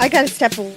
I gotta step away.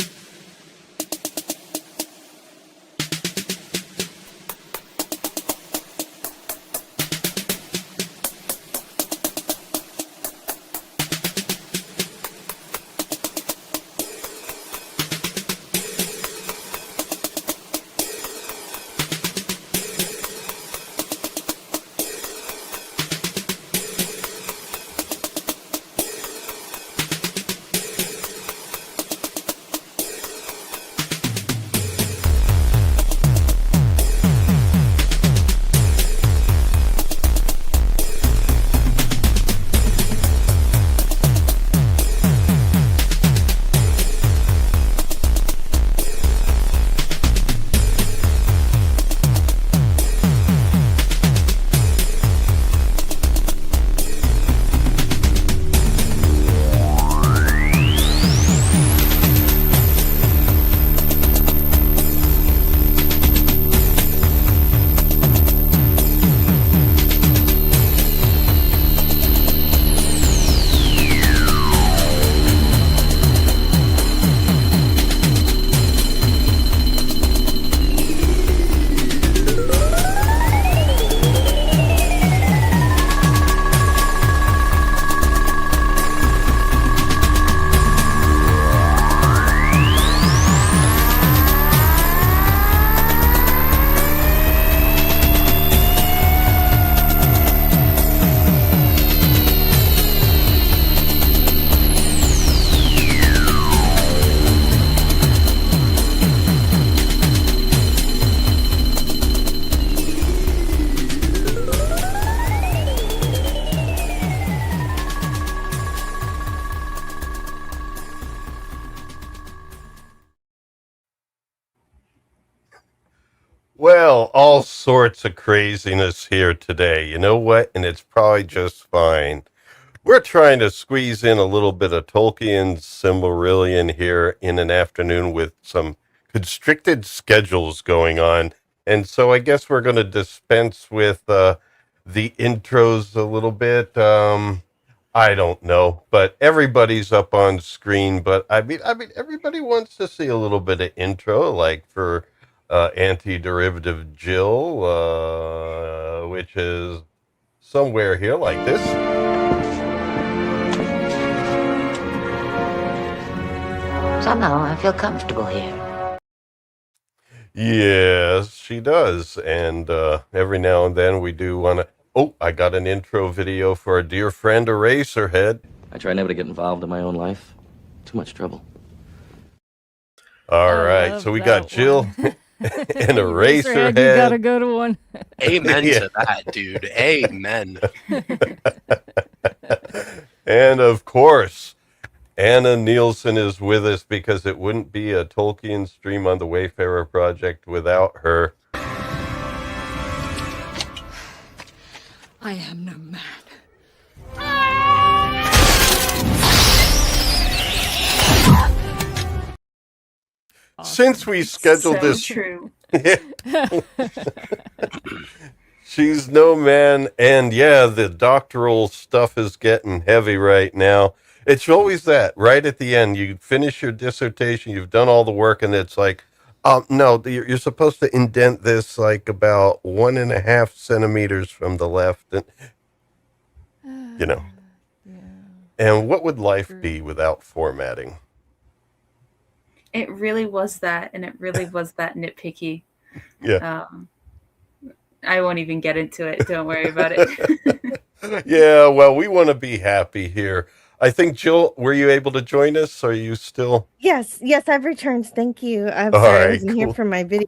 Well, all sorts of craziness here today. You know what? And it's probably just fine. We're trying to squeeze in a little bit of Tolkien Silmarillion here in an afternoon with some constricted schedules going on. And so I guess we're going to dispense with the intros a little bit. I don't know, but everybody's up on screen. But I mean, everybody wants to see a little bit of intro, like for anti-derivative Jill, which is somewhere here like this. Somehow I feel comfortable here. Yes, she does. And every now and then we do want to. Oh, I got an intro video for a dear friend, Eraserhead. I try never to get involved in my own life. Too much trouble. All right, so we got Jill and Eraserhead. You gotta go to one. Amen Yeah. to that, dude. Amen. And of course, Anna Nielsen is with us because it wouldn't be a Tolkien stream on the Wayfarer Project without her. I am no man. Since we scheduled So this, true. she's no man, and yeah, the doctoral stuff is getting heavy right now. It's always that right at the end. You finish your dissertation, you've done all the work, and it's like, no, you're supposed to indent this like about 1.5 centimeters from the left, and you know. Yeah. And what would life be without formatting? It really was that, and it really was that nitpicky. Yeah. I won't even get into it. Don't worry about it. Yeah, well, we want to be happy here. I think, Jill, were you able to join us? Are you still? Yes, I've returned. Thank you. I'm All sorry I right, wasn't here cool. for my video.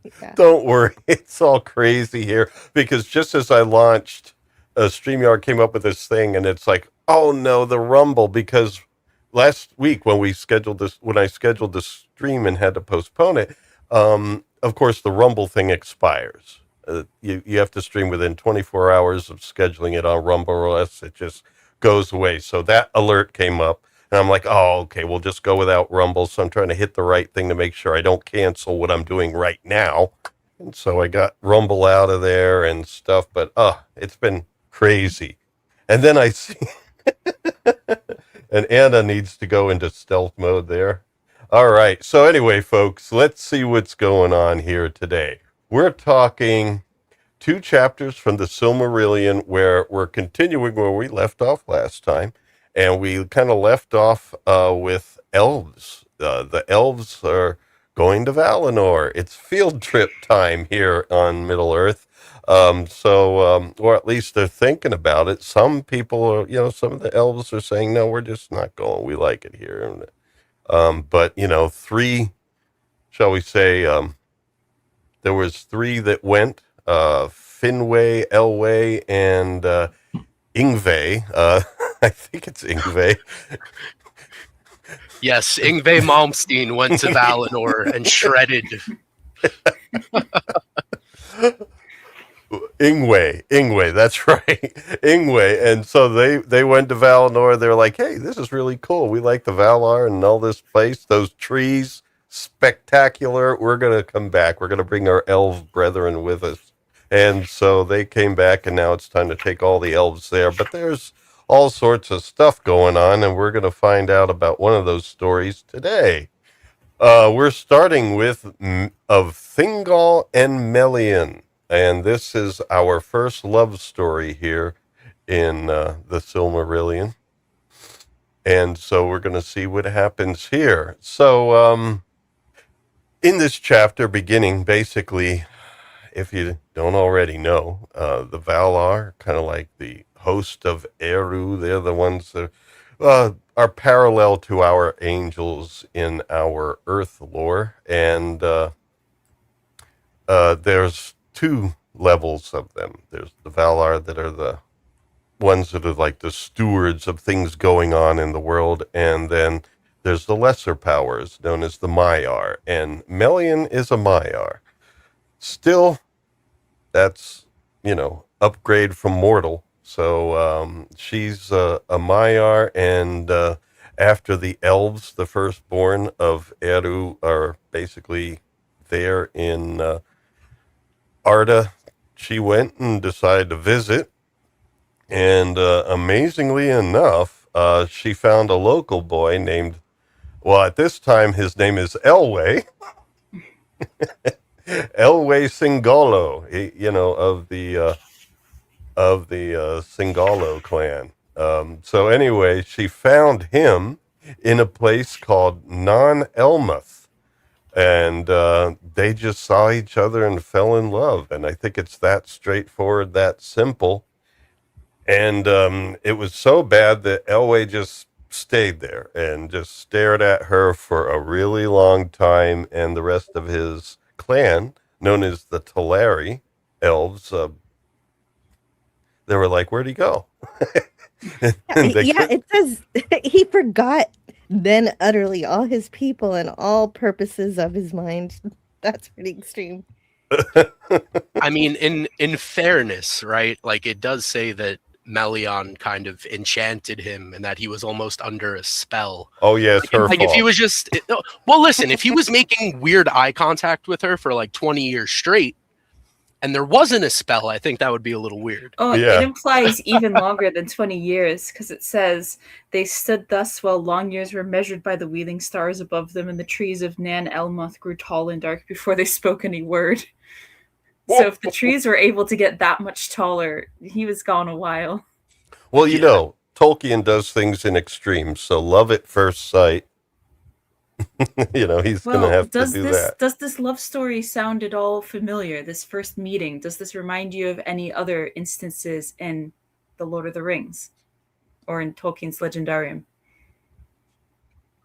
Yeah. Don't worry. It's all crazy here because just as I launched, StreamYard came up with this thing, and it's like, oh no, the Rumble, because last week when I scheduled the stream and had to postpone it, of course, the Rumble thing expires. You have to stream within 24 hours of scheduling it on Rumble, or else it just goes away. So that alert came up, and I'm like, oh, okay, we'll just go without Rumble. So I'm trying to hit the right thing to make sure I don't cancel what I'm doing right now. And so I got Rumble out of there and stuff, but it's been crazy. And then I see, And Anna needs to go into stealth mode there. All right. So anyway, folks, let's see what's going on here today. We're talking 2 chapters from the Silmarillion where we're continuing where we left off last time. And we kind of left off with elves. The elves are going to Valinor. It's field trip time here on Middle-earth. Or at least they're thinking about it. Some people are, some of the elves are saying, no, we're just not going. We like it here. But, 3, shall we say, there was 3 that went, Finwë, Elwë, and Yngve. I think it's Yngve. Yes, Yngve Malmsteen went to Valinor and shredded. Yngve, that's right. Yngve. And so they went to Valinor. They're like, hey, this is really cool. We like the Valar and all this place. Those trees, spectacular. We're going to come back. We're going to bring our elf brethren with us. And so they came back, and now it's time to take all the elves there. But there's all sorts of stuff going on, and we're going to find out about one of those stories today. We're starting with of Thingol and Melian. And this is our first love story here in the Silmarillion. And so we're going to see what happens here. So in this chapter beginning, basically, if you don't already know, the Valar, kind of like the host of Eru, they're the ones that are parallel to our angels in our Earth lore. And there's 2 levels of them. There's the Valar that are the ones that are like the stewards of things going on in the world, and then there's the lesser powers known as the Maiar, and Melian is a Maiar. Still, that's, upgrade from mortal. So she's a Maiar, and after the elves, the firstborn of Eru, are basically there in Arda, she went and decided to visit, and amazingly enough, she found a local boy named, well, at this time his name is Elwë, Elwë Singolo, of the Singolo clan. So anyway, she found him in a place called Non-Elmuth. And they just saw each other and fell in love. And I think it's that straightforward, that simple. And it was so bad that Elwë just stayed there and just stared at her for a really long time. And the rest of his clan, known as the Telari elves, they were like, where'd he go? It says he forgot then utterly all his people and all purposes of his mind. That's pretty extreme. I mean, in fairness, right? Like, it does say that Melian kind of enchanted him and that he was almost under a spell. Oh, yeah, it's her fault. If he was just... Well, listen, if he was making weird eye contact with her for like 20 years straight, and there wasn't a spell, I think that would be a little weird. Oh, Yeah. It implies even longer than 20 years, because it says, they stood thus while long years were measured by the wheeling stars above them, and the trees of Nan Elmuth grew tall and dark before they spoke any word. So if the trees were able to get that much taller, he was gone a while. Well, Tolkien does things in extremes, so love at first sight. He's going to have to do that. Does this love story sound at all familiar, this first meeting? Does this remind you of any other instances in The Lord of the Rings or in Tolkien's Legendarium?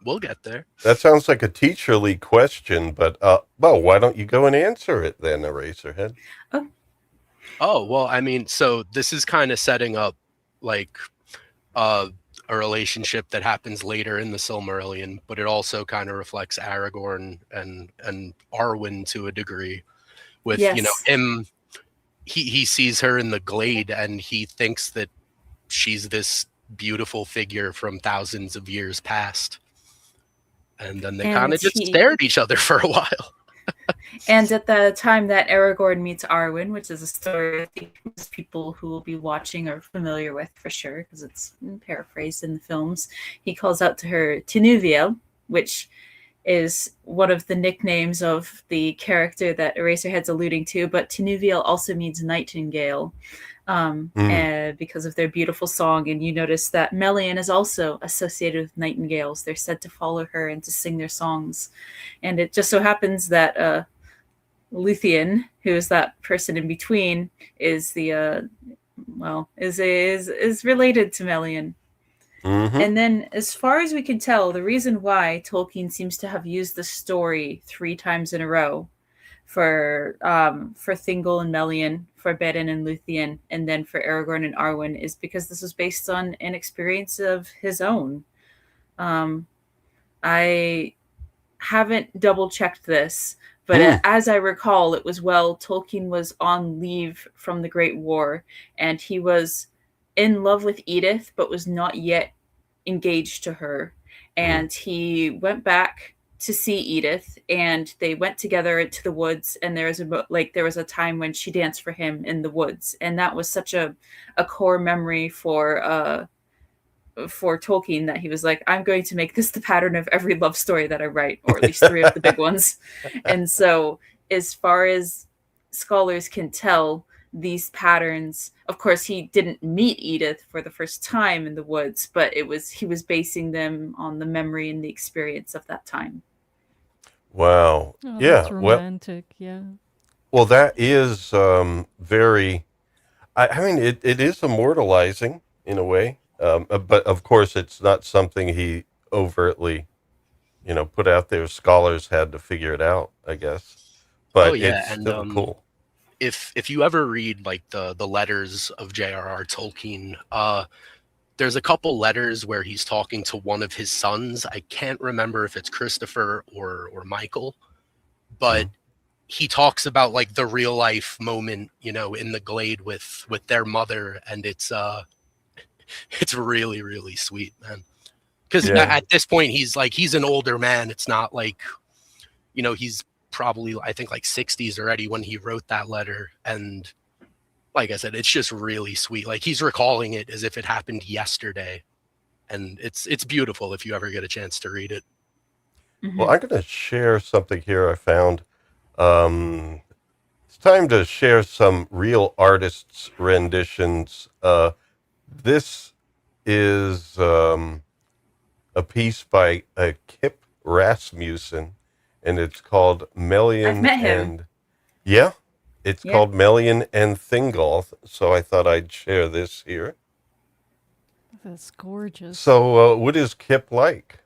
We'll get there. That sounds like a teacherly question, but, why don't you go and answer it then, Eraserhead? Oh, well, I mean, so this is kind of setting up, like, a relationship that happens later in the Silmarillion, but it also kind of reflects Aragorn and Arwen to a degree. With him, he sees her in the glade and he thinks that she's this beautiful figure from thousands of years past, and then they kind of just stare at each other for a while. And at the time that Aragorn meets Arwen, which is a story I think most people who will be watching are familiar with for sure, because it's paraphrased in the films, he calls out to her Tinuviel, which is one of the nicknames of the character that Eraserhead's alluding to, but Tinuviel also means nightingale. Because of their beautiful song. And you notice that Melian is also associated with nightingales. They're said to follow her and to sing their songs. And it just so happens that Luthien, who is that person in between, is the is related to Melian. Mm-hmm. And then, as far as we can tell, the reason why Tolkien seems to have used the story 3 times in a row for Thingol and Melian, for Beren and Luthien, and then for Aragorn and Arwen is because this was based on an experience of his own. I haven't double checked this, but as I recall, it was while Tolkien was on leave from the Great War, and he was in love with Edith, but was not yet engaged to her. And he went back to see Edith, and they went together into the woods. And there was a time when she danced for him in the woods, and that was such a core memory for Tolkien that he was like, I'm going to make this the pattern of every love story that I write, or at least 3 of the big ones. And so, as far as scholars can tell, these patterns, of course, he didn't meet Edith for the first time in the woods, but he was basing them on the memory and the experience of that time. Wow. Oh, Yeah. that's romantic. Yeah. Well, that is very. I mean, it is immortalizing in a way, but of course, it's not something he overtly, put out there. Scholars had to figure it out, I guess. But it's still cool. If you ever read like the letters of J.R.R. Tolkien, there's a couple letters where he's talking to one of his sons. I can't remember if it's Christopher or Michael, but he talks about like the real life moment, in the glade with their mother, and it's really, really sweet, man. Because at this point he's an older man. It's not like, he's probably, I think, like 60s already when he wrote that letter. And like I said, it's just really sweet. Like, he's recalling it as if it happened yesterday. And it's beautiful if you ever get a chance to read it. Well, I'm going to share something here I found. It's time to share some real artists' renditions. This is a piece by Kip Rasmussen, and it's called Melian. I've met him. It's called Melian and Thingol. So I thought I'd share this here. That's gorgeous. So, what is Kip like?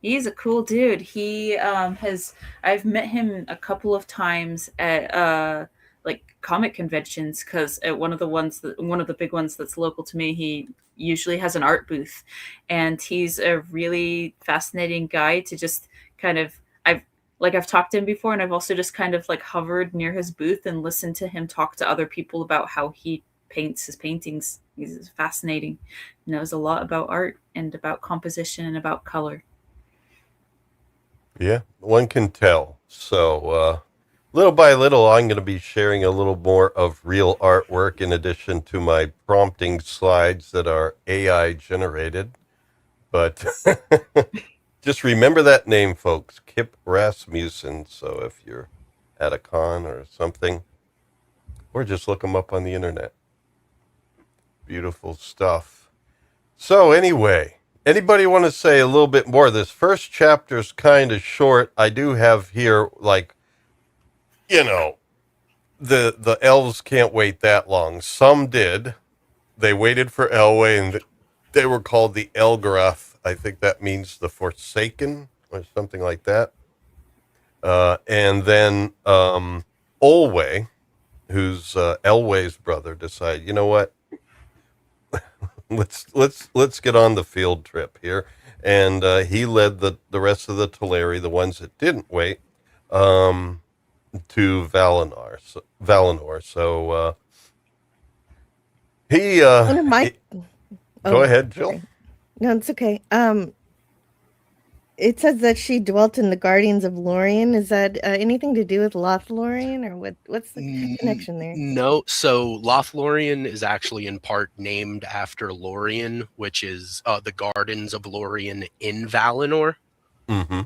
He's a cool dude. I've met him a couple of times at like comic conventions, because at one of the big ones that's local to me, he usually has an art booth, and he's a really fascinating guy to just kind of, I've talked to him before, and I've also just kind of like hovered near his booth and listened to him talk to other people about how he paints his paintings. He's fascinating. He knows a lot about art and about composition and about color. Yeah, one can tell. So, little by little, I'm going to be sharing a little more of real artwork in addition to my prompting slides that are AI generated. But just remember that name, folks, Kip Rasmussen. So if you're at a con or something, or just look him up on the internet. Beautiful stuff. So anyway, anybody want to say a little bit more? This first chapter's kind of short. I do have here, like, the elves can't wait that long. Some did. They waited for Elwë, and they were called the Elgarath. I think that means the Forsaken or something like that. And then Olwë, who's Elwë's brother, decided, you know what? let's get on the field trip here. And he led the rest of the Telari, the ones that didn't wait, to Valinor. So he Go ahead, Jill. No, it's okay. it says that she dwelt in the Guardians of Lorien. Is that anything to do with Lothlorien, or what's the connection there? No, so Lothlorien is actually in part named after Lorien, which is the Gardens of Lorien in Valinor. Mm-hmm.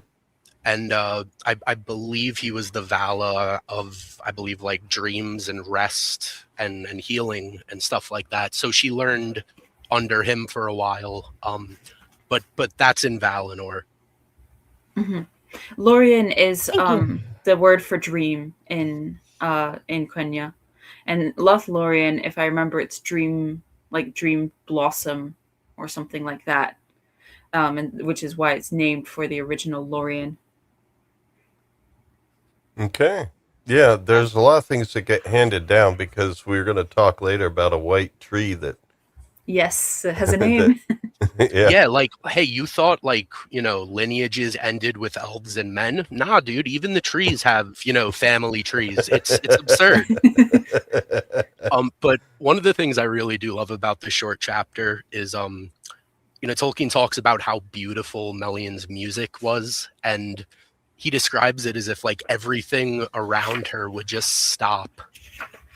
And I believe he was the Vala of, I believe, like dreams and rest and healing and stuff like that. So she learned under him for a while. But that's in Valinor. Mm-hmm. Lorien is Thank you. the word for dream in Quenya. And Lothlorien, if I remember, it's dream, like dream blossom or something like that. And which is why it's named for the original Lorien. Okay. Yeah, there's a lot of things that get handed down because we're going to talk later about a white tree that. Yes, it has a name. Yeah, like, hey, you thought, like, lineages ended with elves and men? Nah, dude, even the trees have, family trees. It's absurd. But one of the things I really do love about this short chapter is, Tolkien talks about how beautiful Melian's music was, and he describes it as if, like, everything around her would just stop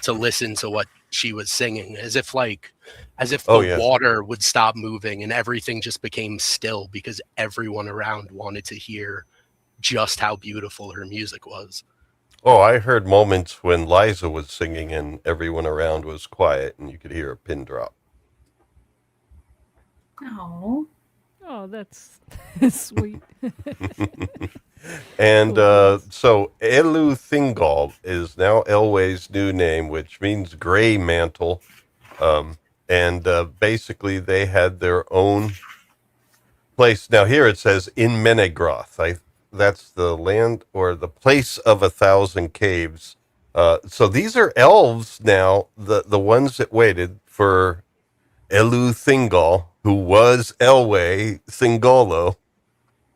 to listen to what she was singing, as if the water would stop moving and everything just became still because everyone around wanted to hear just how beautiful her music was. Oh, I heard moments when Liza was singing and everyone around was quiet and you could hear a pin drop. Oh, that's sweet. And so Elwë Thingol is now Elwë's new name, which means gray mantle. And basically they had their own place. Now here it says in Menegroth. That's the land or the place of 1,000 caves. So these are elves now, the ones that waited for Elwë Thingol, who was Elwë Thingolo.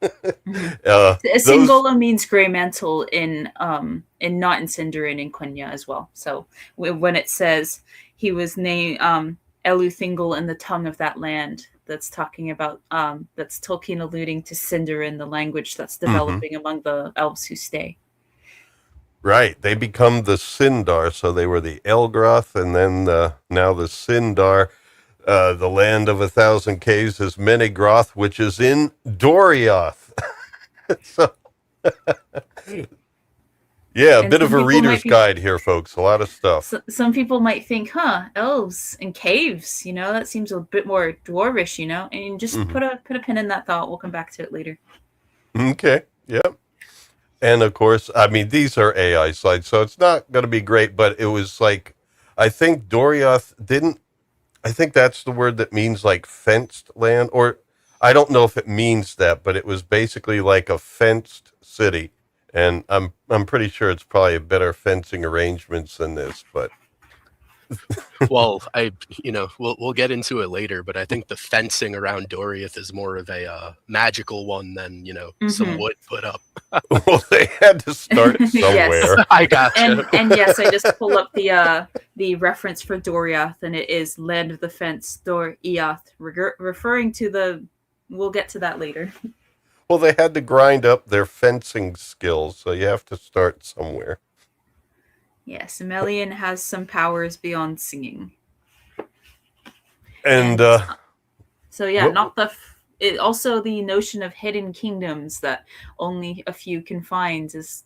Singolo means gray mantle in not in Sindarin in Quenya as well. So when it says he was named Elwë Thingol in the tongue of that land, that's talking about that's Tolkien alluding to Sindarin, the language that's developing among the elves who stay. Right, they become the Sindar, so they were the Elgroth, and then now the Sindar. The land of 1,000 caves is Menegroth, which is in Doriath. So, yeah, a bit of a reader's guide here, folks. A lot of stuff. Some people might think, elves and caves, that seems a bit more dwarvish, and just put a pin in that thought. We'll come back to it later. Okay, yep. And of course, I mean, these are AI slides, so it's not going to be great, but it was like, I think Doriath I think that's the word that means like fenced land, or I don't know if it means that, but it was basically like a fenced city. And I'm pretty sure it's probably better fencing arrangements than this, but. Well, we'll get into it later, but I think the fencing around Doriath is more of a magical one than, some wood put up. Well, they had to start somewhere. Yes. I gotcha. And yes, I just pulled up the reference for Doriath, and it is Land of the Fence, Dor-Eath, referring to we'll get to that later. Well, they had to grind up their fencing skills, so you have to start somewhere. Yes, Melian has some powers beyond singing. And so yeah, also the notion of hidden kingdoms that only a few can find is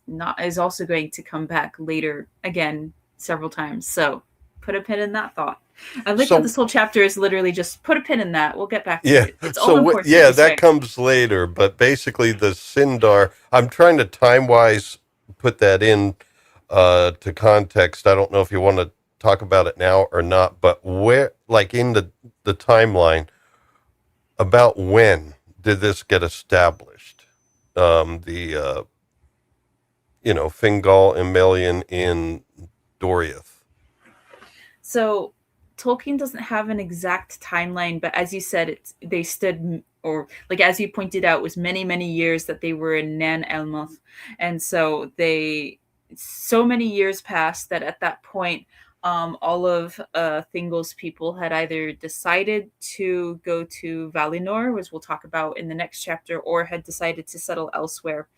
also going to come back later again several times. So put a pin in that thought. I like that this whole chapter is literally just put a pin in that. We'll get back to it. It's all important. Yeah, that comes later. But basically, the Sindar. I'm trying to time-wise put that in to context. I don't know if you want to talk about it now or not. But where, like in the timeline, about when did this get established? Thingol and Melian in Doriath. So Tolkien doesn't have an exact timeline, but as you said, they stood, or like as you pointed out, it was many, many years that they were in Nan Elmoth. And so so many years passed that at that point, all of Thingol's people had either decided to go to Valinor, which we'll talk about in the next chapter, or had decided to settle elsewhere.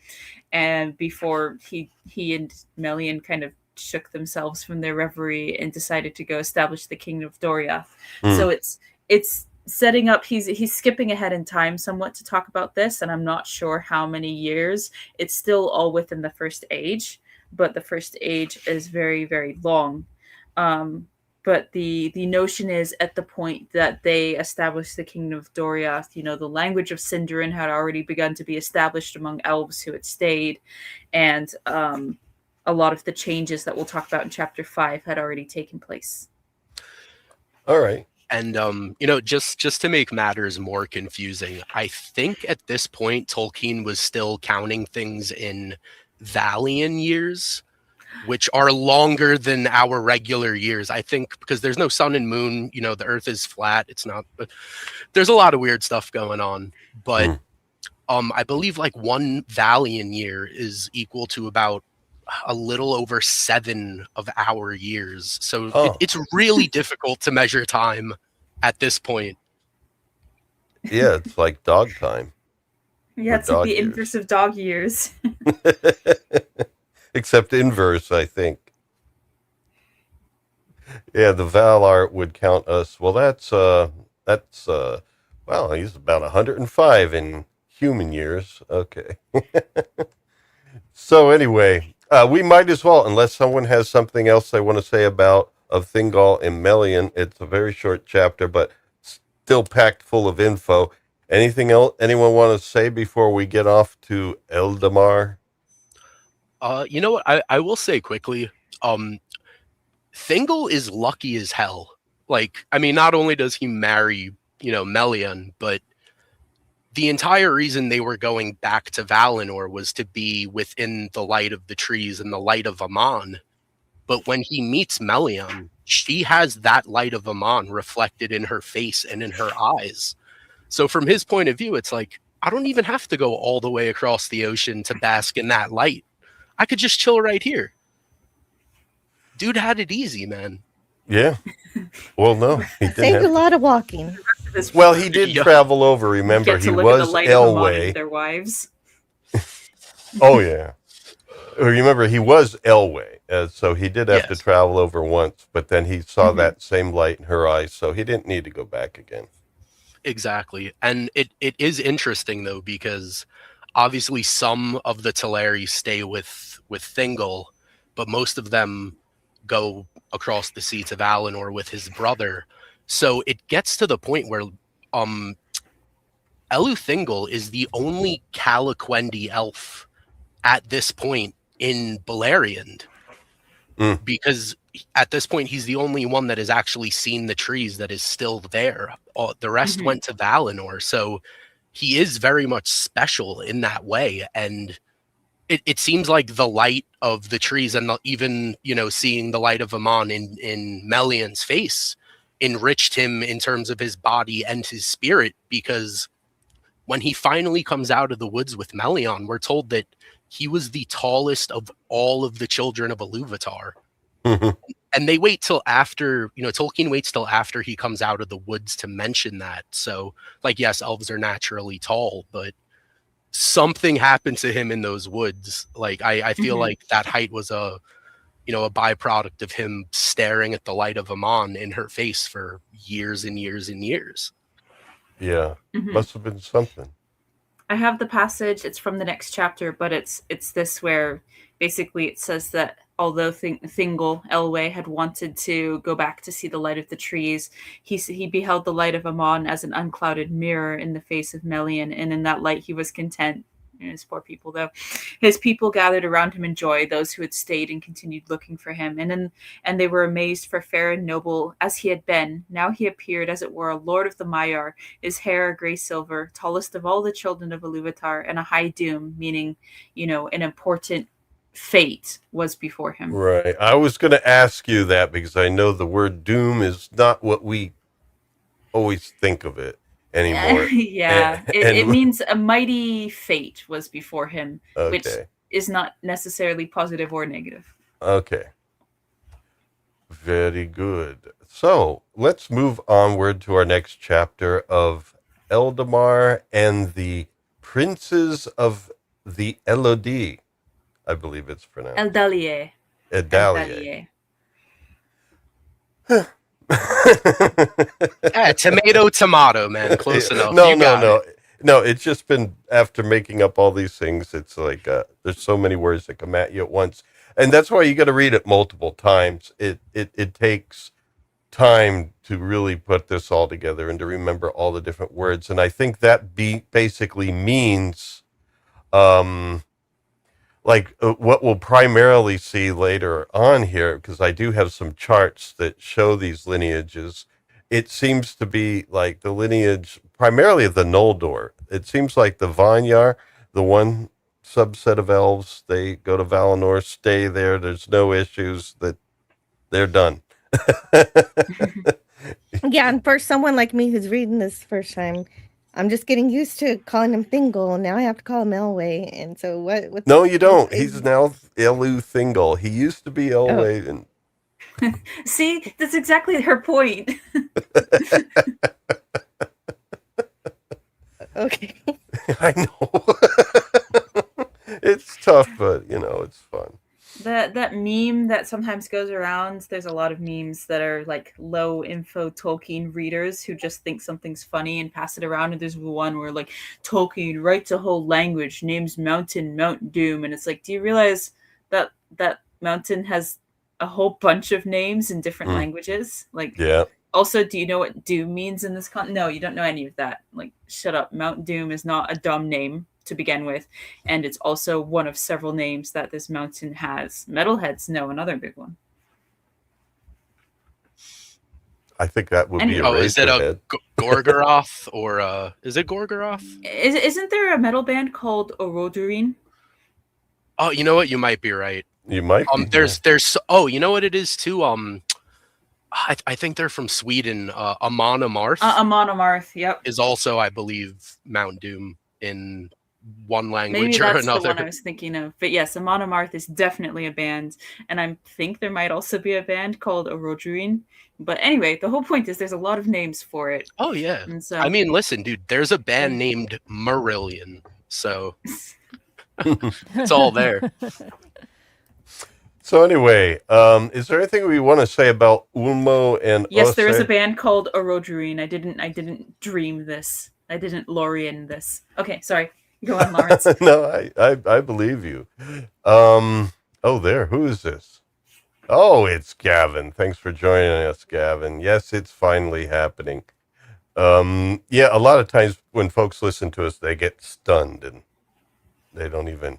And before he and Melian kind of shook themselves from their reverie and decided to go establish the kingdom of Doriath. So it's setting up. He's skipping ahead in time somewhat to talk about this, and I'm not sure how many years. It's still all within the First Age, but the First Age is very, very long. But the notion is at the point that they established the kingdom of Doriath, the language of Sindarin had already begun to be established among elves who had stayed, and a lot of the changes that we'll talk about in chapter 5 had already taken place. All right. And just to make matters more confusing, I think at this point Tolkien was still counting things in Valian years, which are longer than our regular years. I think because there's no sun and moon, the earth is flat. It's not, but there's a lot of weird stuff going on. But I believe like one Valian year is equal to about a little over 7 of our years. So it's really difficult to measure time at this point. Yeah, it's like dog time. Yeah, it's like the inverse of dog years. Except inverse, I think. Yeah, the Valar would count us. Well, that's well, he's about 105 in human years. Okay. So anyway, we might as well, unless someone has something else they want to say about of Thingol and Melian. It's a very short chapter, but still packed full of info. Anything else anyone want to say before we get off to Eldamar? You know what? I will say quickly, Thingol is lucky as hell. Like, I mean, not only does he marry, Melian, but the entire reason they were going back to Valinor was to be within the light of the trees and the light of Aman. But when he meets Melian, she has that light of Aman reflected in her face and in her eyes. So from his point of view, it's like, I don't even have to go all the way across the ocean to bask in that light. I could just chill right here. Dude had it easy, man. Yeah. Well, no, he didn't. Saved a lot of walking. Well, he did travel over. Remember, he was Elwë. Their wives. Oh yeah. Remember, he was Elwë, so he did have to travel over once. But then he saw that same light in her eyes, so he didn't need to go back again. Exactly, and it is interesting though, because obviously some of the Telari stay with Thingol, but most of them go across the sea to Valinor with his brother. So it gets to the point where Elwë Thingol is the only Calaquendi elf at this point in Beleriand. Because at this point he's the only one that has actually seen the trees that is still there. The rest went to Valinor, so he is very much special in that way. And it seems like the light of the trees and even seeing the light of Aman in Melian's face enriched him in terms of his body and his spirit, because when he finally comes out of the woods with Melian, we're told that he was the tallest of all of the children of Ilúvatar. And they wait till after, Tolkien waits till after he comes out of the woods to mention that. So, like, yes, elves are naturally tall, but something happened to him in those woods. Like, I feel like that height was a byproduct of him staring at the light of Aman in her face for years and years and years. Yeah, must have been something. I have the passage. It's from the next chapter, but it's this where basically it says that although Thingol, Elwë, had wanted to go back to see the light of the trees, he beheld the light of Aman as an unclouded mirror in the face of Melian, and in that light he was content. His poor people, though. His people gathered around him in joy, those who had stayed and continued looking for him. And they were amazed, for fair and noble as he had been, now he appeared, as it were, a lord of the Maiar, his hair grey-silver, tallest of all the children of Ilúvatar, and a high doom, meaning, an important fate was before him. Right. I was going to ask you that because I know the word doom is not what we always think of it anymore. Yeah, it means a mighty fate was before him, which is not necessarily positive or negative. Okay. Very good. So let's move onward to our next chapter of Eldamar and the Princes of the Eldalië. I believe it's pronounced. Eldalië. Eldalië. Tomato, man. Close enough. No, it's just been after making up all these things, it's like there's so many words that come at you at once. And that's why you got to read it multiple times. It takes time to really put this all together and to remember all the different words. And I think that basically means what we'll primarily see later on here, because I do have some charts that show these lineages. It seems to be like the lineage primarily of the Noldor. It seems like the Vanyar, the one subset of elves, they go to Valinor, stay there. There's no issues, that they're done. Yeah, and for someone like me who's reading this first time, I'm just getting used to calling him Thingol, and now I have to call him Elwë. And so what? No, you don't. He's now Elwë Thingol. He used to be Elwë, and See, that's exactly her point. Okay. I know. It's tough, but it's fun. That meme that sometimes goes around, there's a lot of memes that are like low info Tolkien readers who just think something's funny and pass it around. And there's one where like Tolkien writes a whole language, names mountain Mount Doom, and it's like, do you realize that that mountain has a whole bunch of names in different languages? Like, yeah. Also, do you know what doom means in this No, you don't know any of that. Like, shut up. Mount Doom is not a dumb name to begin with, and it's also one of several names that this mountain has. Metalheads know another big one. I think that would be a is it a Gorgoroth or is it Gorgoroth? Isn't there a metal band called Orodurin? Oh, you know what? You might be right. You might. There's you know what it is too. I think they're from Sweden. Aman Amarth. Aman Amarth, yep. Is also, I believe, Mount Doom in one language Maybe or that's another. the one I was thinking of. But yes, Aman Amarth is definitely a band. And I think there might also be a band called Orodurin. But anyway, the whole point is there's a lot of names for it. Oh, yeah. And so, I mean, listen, dude, there's a band named Marillion. So it's all there. So anyway, is there anything we want to say about Ulmo and yes, Ose? there is a band called Orodurin. I didn't dream this. I didn't Lorien this. Okay, sorry. Go on, Lawrence. No, I believe you. Who is this? Oh, it's Gavin. Thanks for joining us, Gavin. Yes, it's finally happening. Yeah, a lot of times when folks listen to us, they get stunned and they don't even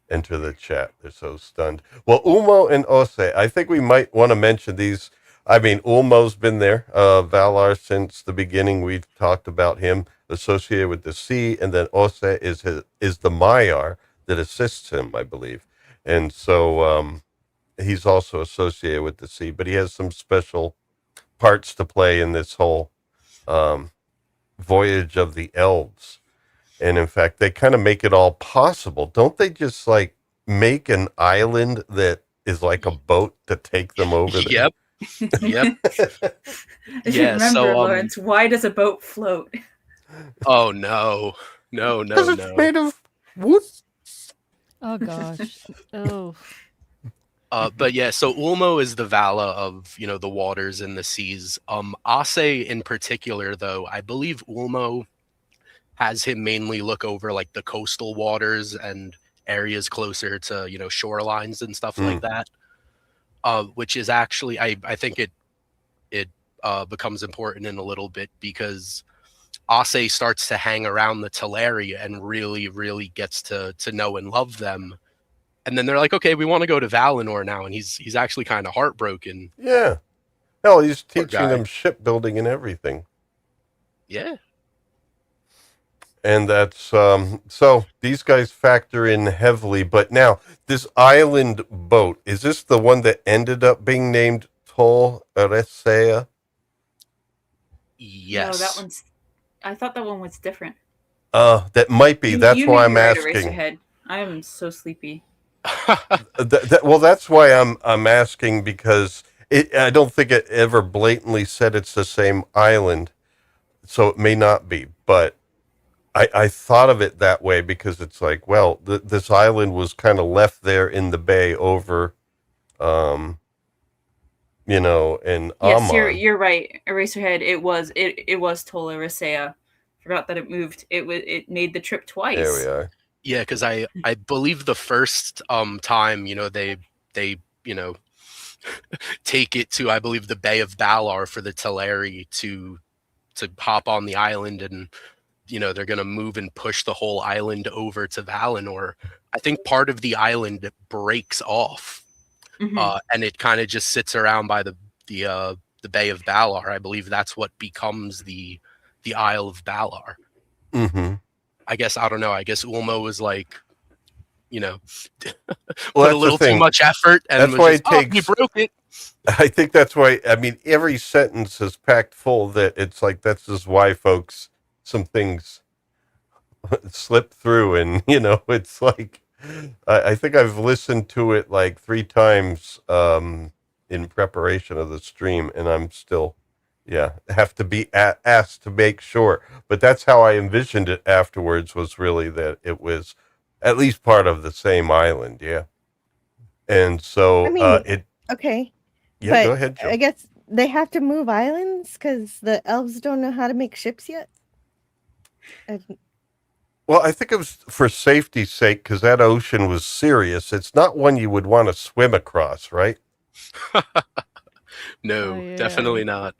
enter the chat. They're so stunned. Well, Ulmo and Ose, I think we might want to mention these. I mean, Ulmo's been there, Valar, since the beginning. We've talked about him associated with the sea, and then Ose is the Maiar that assists him, I believe. And so he's also associated with the sea, but he has some special parts to play in this whole voyage of the elves. And in fact, they kind of make it all possible. Don't they just like make an island that is like a boat to take them over there? Yep. Yep. Yeah, remember, Lawrence, why does a boat float? Oh, no. No. It's made of wood. Oh, gosh. Oh. But yeah, so Ulmo is the Vala of, the waters and the seas. Ase in particular, though, I believe Ulmo has him mainly look over like the coastal waters and areas closer to, shorelines and stuff like that. Which is actually, I think it becomes important in a little bit because Ase starts to hang around the Telari and really, really gets to know and love them. And then they're like, okay, we want to go to Valinor now. And he's actually kind of heartbroken. Yeah. Hell, he's teaching them shipbuilding and everything. Yeah. And that's, so these guys factor in heavily. But now, this island boat, is this the one that ended up being named Tol Eressëa? Yes. No, I thought that one was different. That might be. That's why I'm asking. I am so sleepy. Well, that's why I'm asking, because I don't think it ever blatantly said it's the same island, so it may not be. But I thought of it that way because it's like, well, this island was kind of left there in the bay over, in Yes, Aman. you're right. Eraserhead. It was Tolkien. Forgot that it moved. It made the trip There we twice. are. Yeah, because I believe the first time they take it to, I believe, the Bay of Valar for the Telari to hop on the island, and they're gonna move and push the whole island over to Valinor. I think part of the island breaks off, and it kind of just sits around by the Bay of Valar. I believe that's what becomes the Isle of Valar. Mm-hmm. I guess, I don't know. I guess Ulmo was like, Well, put a little too much effort, and that's was why just, it takes. We broke it. I think that's why. I mean, every sentence is packed full. That it's like that's just why, folks. Some things slip through, and it's like I think I've listened to it like 3 times in preparation of the stream, and I'm still, have to be asked to make sure. But that's how I envisioned it afterwards. Was really that it was at least part of the same island, And so I mean, it. okay. Yeah, But go ahead, Joe. I guess they have to move islands because the elves don't know how to make ships yet. Well, I think it was for safety's sake because that ocean was serious. It's not one you would want to swim across, right? No, Oh, yeah. definitely not.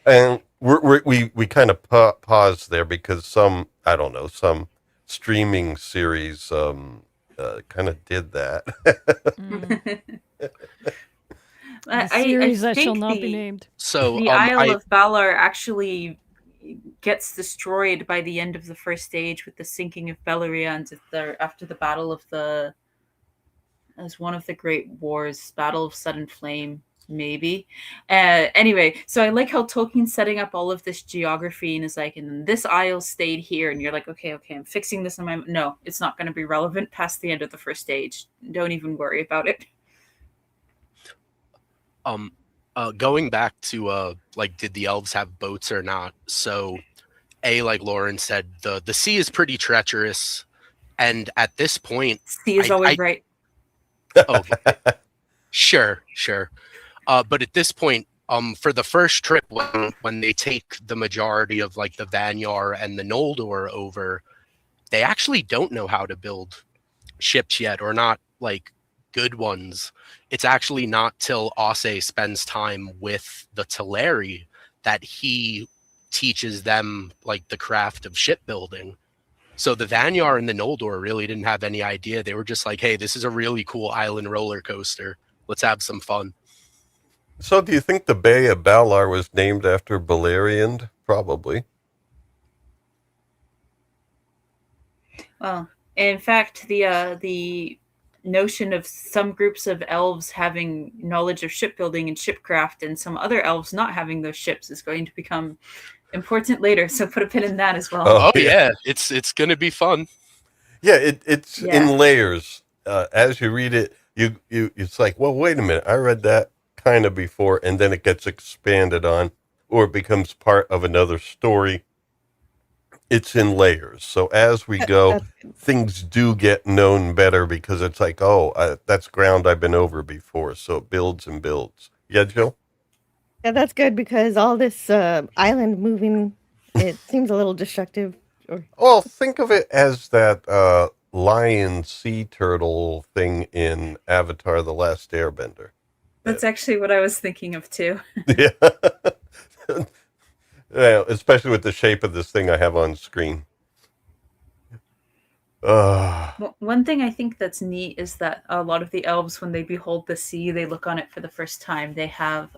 And we kind of paused there because some streaming series kind of did that. The series that shall think not be named. So the Isle of Valar actually gets destroyed by the end of the first stage with the sinking of Beleriand after the battle of as one of the great wars, Battle of Sudden Flame, maybe. Anyway, so I like how Tolkien's setting up all of this geography and is like, and this isle stayed here, and you're like, okay, I'm fixing this in my. No, it's not going to be relevant past the end of the first stage. Don't even worry about it. Going back to did the elves have boats or not? So, like Lauren said, the sea is pretty treacherous, and at this point, sea is always right. Oh, sure. But at this point, for the first trip, when they take the majority of like the Vanyar and the Noldor over, they actually don't know how to build ships yet, or not like good ones. It's actually not till Osse spends time with the Telari that he teaches them like the craft of shipbuilding. So the Vanyar and the Noldor really didn't have any idea. They were just like, hey, this is a really cool island roller coaster. Let's have some fun. So do you think the Bay of Valar was named after Beleriand? Probably. Well, in fact, the notion of some groups of elves having knowledge of shipbuilding and shipcraft and some other elves not having those ships is going to become important later. So put a pin in that as well. Oh yeah. It's going to be fun. Yeah, it's in layers. As you read it, you it's like, well, wait a minute, I read that kind of before, and then it gets expanded on, or it becomes part of another story. It's in layers. So as we go, things do get known better because it's like, that's ground I've been over before. So it builds and builds. Yeah, Jill? Yeah, that's good because all this island moving, it seems a little destructive. Well, think of it as that lion sea turtle thing in Avatar: The Last Airbender. That's actually what I was thinking of too. Yeah. Yeah, especially with the shape of this thing I have on screen. One thing I think that's neat is that a lot of the elves, when they behold the sea, they look on it for the first time. They have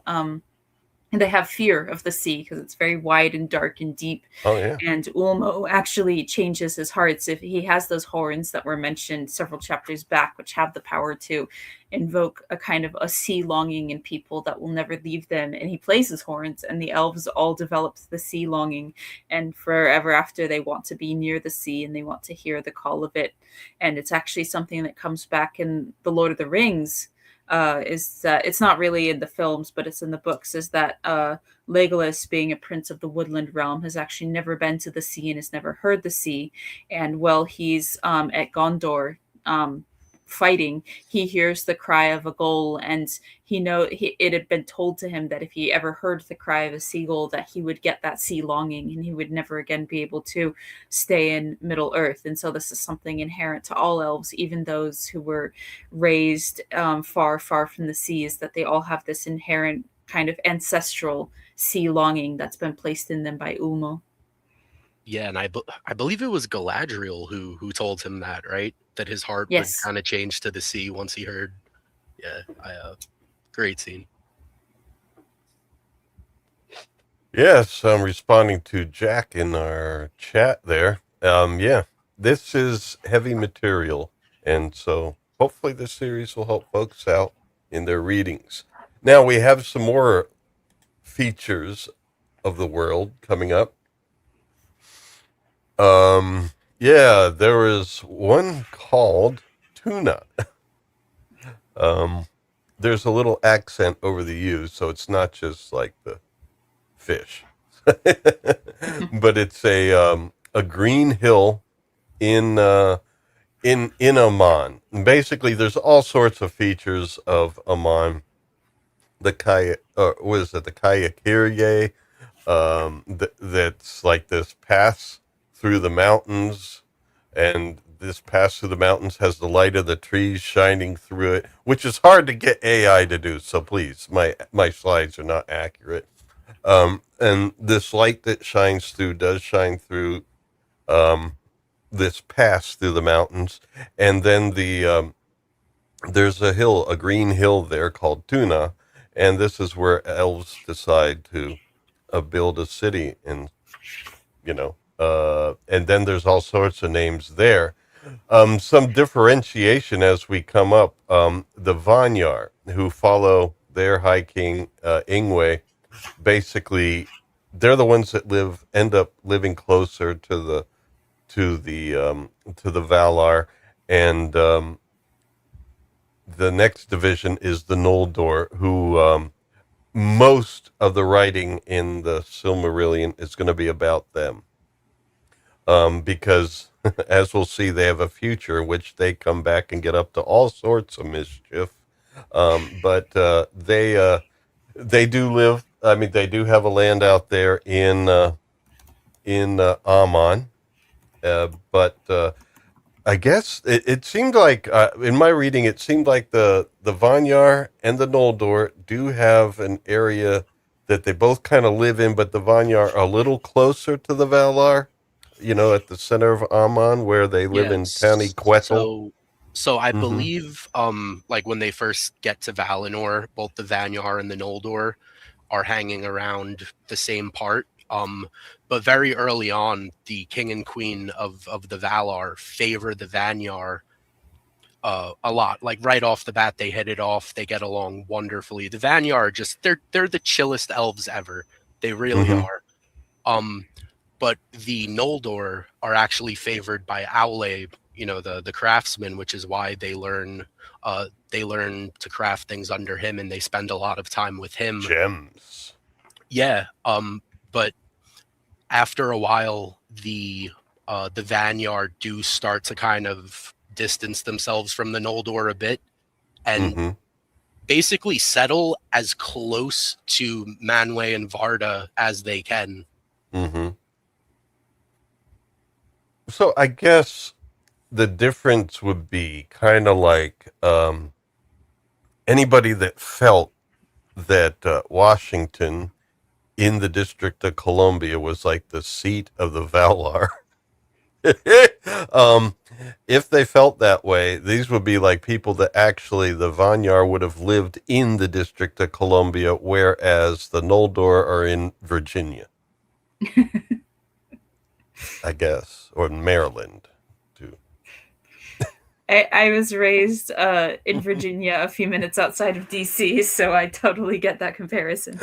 fear of the sea because it's very wide and dark and deep. Oh yeah. And Ulmo actually changes his hearts if he has those horns that were mentioned several chapters back, which have the power to invoke a kind of a sea longing in people that will never leave them. And he plays his horns, and the elves all develop the sea longing, and forever after they want to be near the sea and they want to hear the call of it. And it's actually something that comes back in the Lord of the Rings. is that it's not really in the films, but it's in the books, is that Legolas, being a prince of the woodland realm, has actually never been to the sea and has never heard the sea. And while he's at Gondor fighting, he hears the cry of a gull, and it had been told to him that if he ever heard the cry of a seagull, that he would get that sea longing and he would never again be able to stay in Middle Earth. And so this is something inherent to all elves, even those who were raised far, far from the seas, that they all have this inherent kind of ancestral sea longing that's been placed in them by Ulmo. Yeah, and I believe it was Galadriel who told him that, right? That his heart would kind of change to the sea once he heard. Yeah, great scene. Yes, I'm responding to Jack in our chat there. Yeah, this is heavy material, and so hopefully this series will help folks out in their readings. Now we have some more features of the world coming up. Yeah, there is one called tuna. There's a little accent over the U, so it's not just like the fish, but it's a green hill in Aman. And basically, there's all sorts of features of Aman. The Kayakirye, that's like this pass through the mountains, and this pass through the mountains has the light of the trees shining through it, which is hard to get AI to do. So please, my slides are not accurate. And this light that shines through does shine through this pass through the mountains, and then there's a green hill there called Tuna, and this is where elves decide to build a city, and and then there's all sorts of names there. Some differentiation as we come up. The Vanyar, who follow their High King Ingwe, basically they're the ones that end up living closer to the Valar, and the next division is the Noldor, who most of the writing in the Silmarillion is going to be about them. Because, as we'll see, they have a future in which they come back and get up to all sorts of mischief. But they do live. I mean, they do have a land out there in Aman. But I guess it seemed like, in my reading, it seemed like the Vanyar and the Noldor do have an area that they both kind of live in, but the Vanyar are a little closer to the Valar. At the center of Aman, where they live in Tani Quetel. So I believe, like when they first get to Valinor, both the Vanyar and the Noldor are hanging around the same part. But very early on, the king and queen of the Valar favor the Vanyar a lot. Like right off the bat, they hit it off. They get along wonderfully. The Vanyar they're the chillest elves ever. They really are. But the Noldor are actually favored by Olwë, the craftsman, which is why they learn to craft things under him, and they spend a lot of time with him. Gems. Yeah. But after a while, the Vanyar do start to kind of distance themselves from the Noldor a bit, and basically settle as close to Manwë and Varda as they can. So I guess the difference would be kind of like anybody that felt that Washington in the District of Columbia was like the seat of the Valar. If they felt that way, these would be like people that actually the Vanyar would have lived in the District of Columbia, whereas the Noldor are in Virginia. I guess, or Maryland, too. I was raised in Virginia, a few minutes outside of DC, so I totally get that comparison.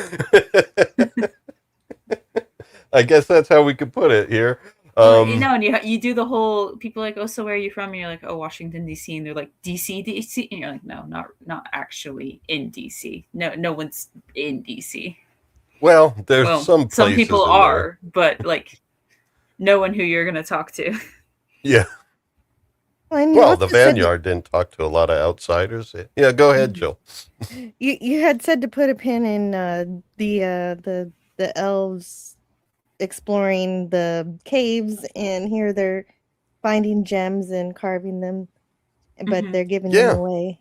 I guess that's how we could put it here. And you do the whole people are like, oh, so where are you from? And you're like, oh, Washington D.C. And they're like, DC, and you're like, no, not actually in DC. No one's in DC. Well, there's some people are, but like no one who you're gonna talk to. Yeah. Well, the Vanyar didn't talk to a lot of outsiders. Yeah, go ahead, Jill. You had said to put a pin in the elves exploring the caves, and here they're finding gems and carving them, but they're giving them away.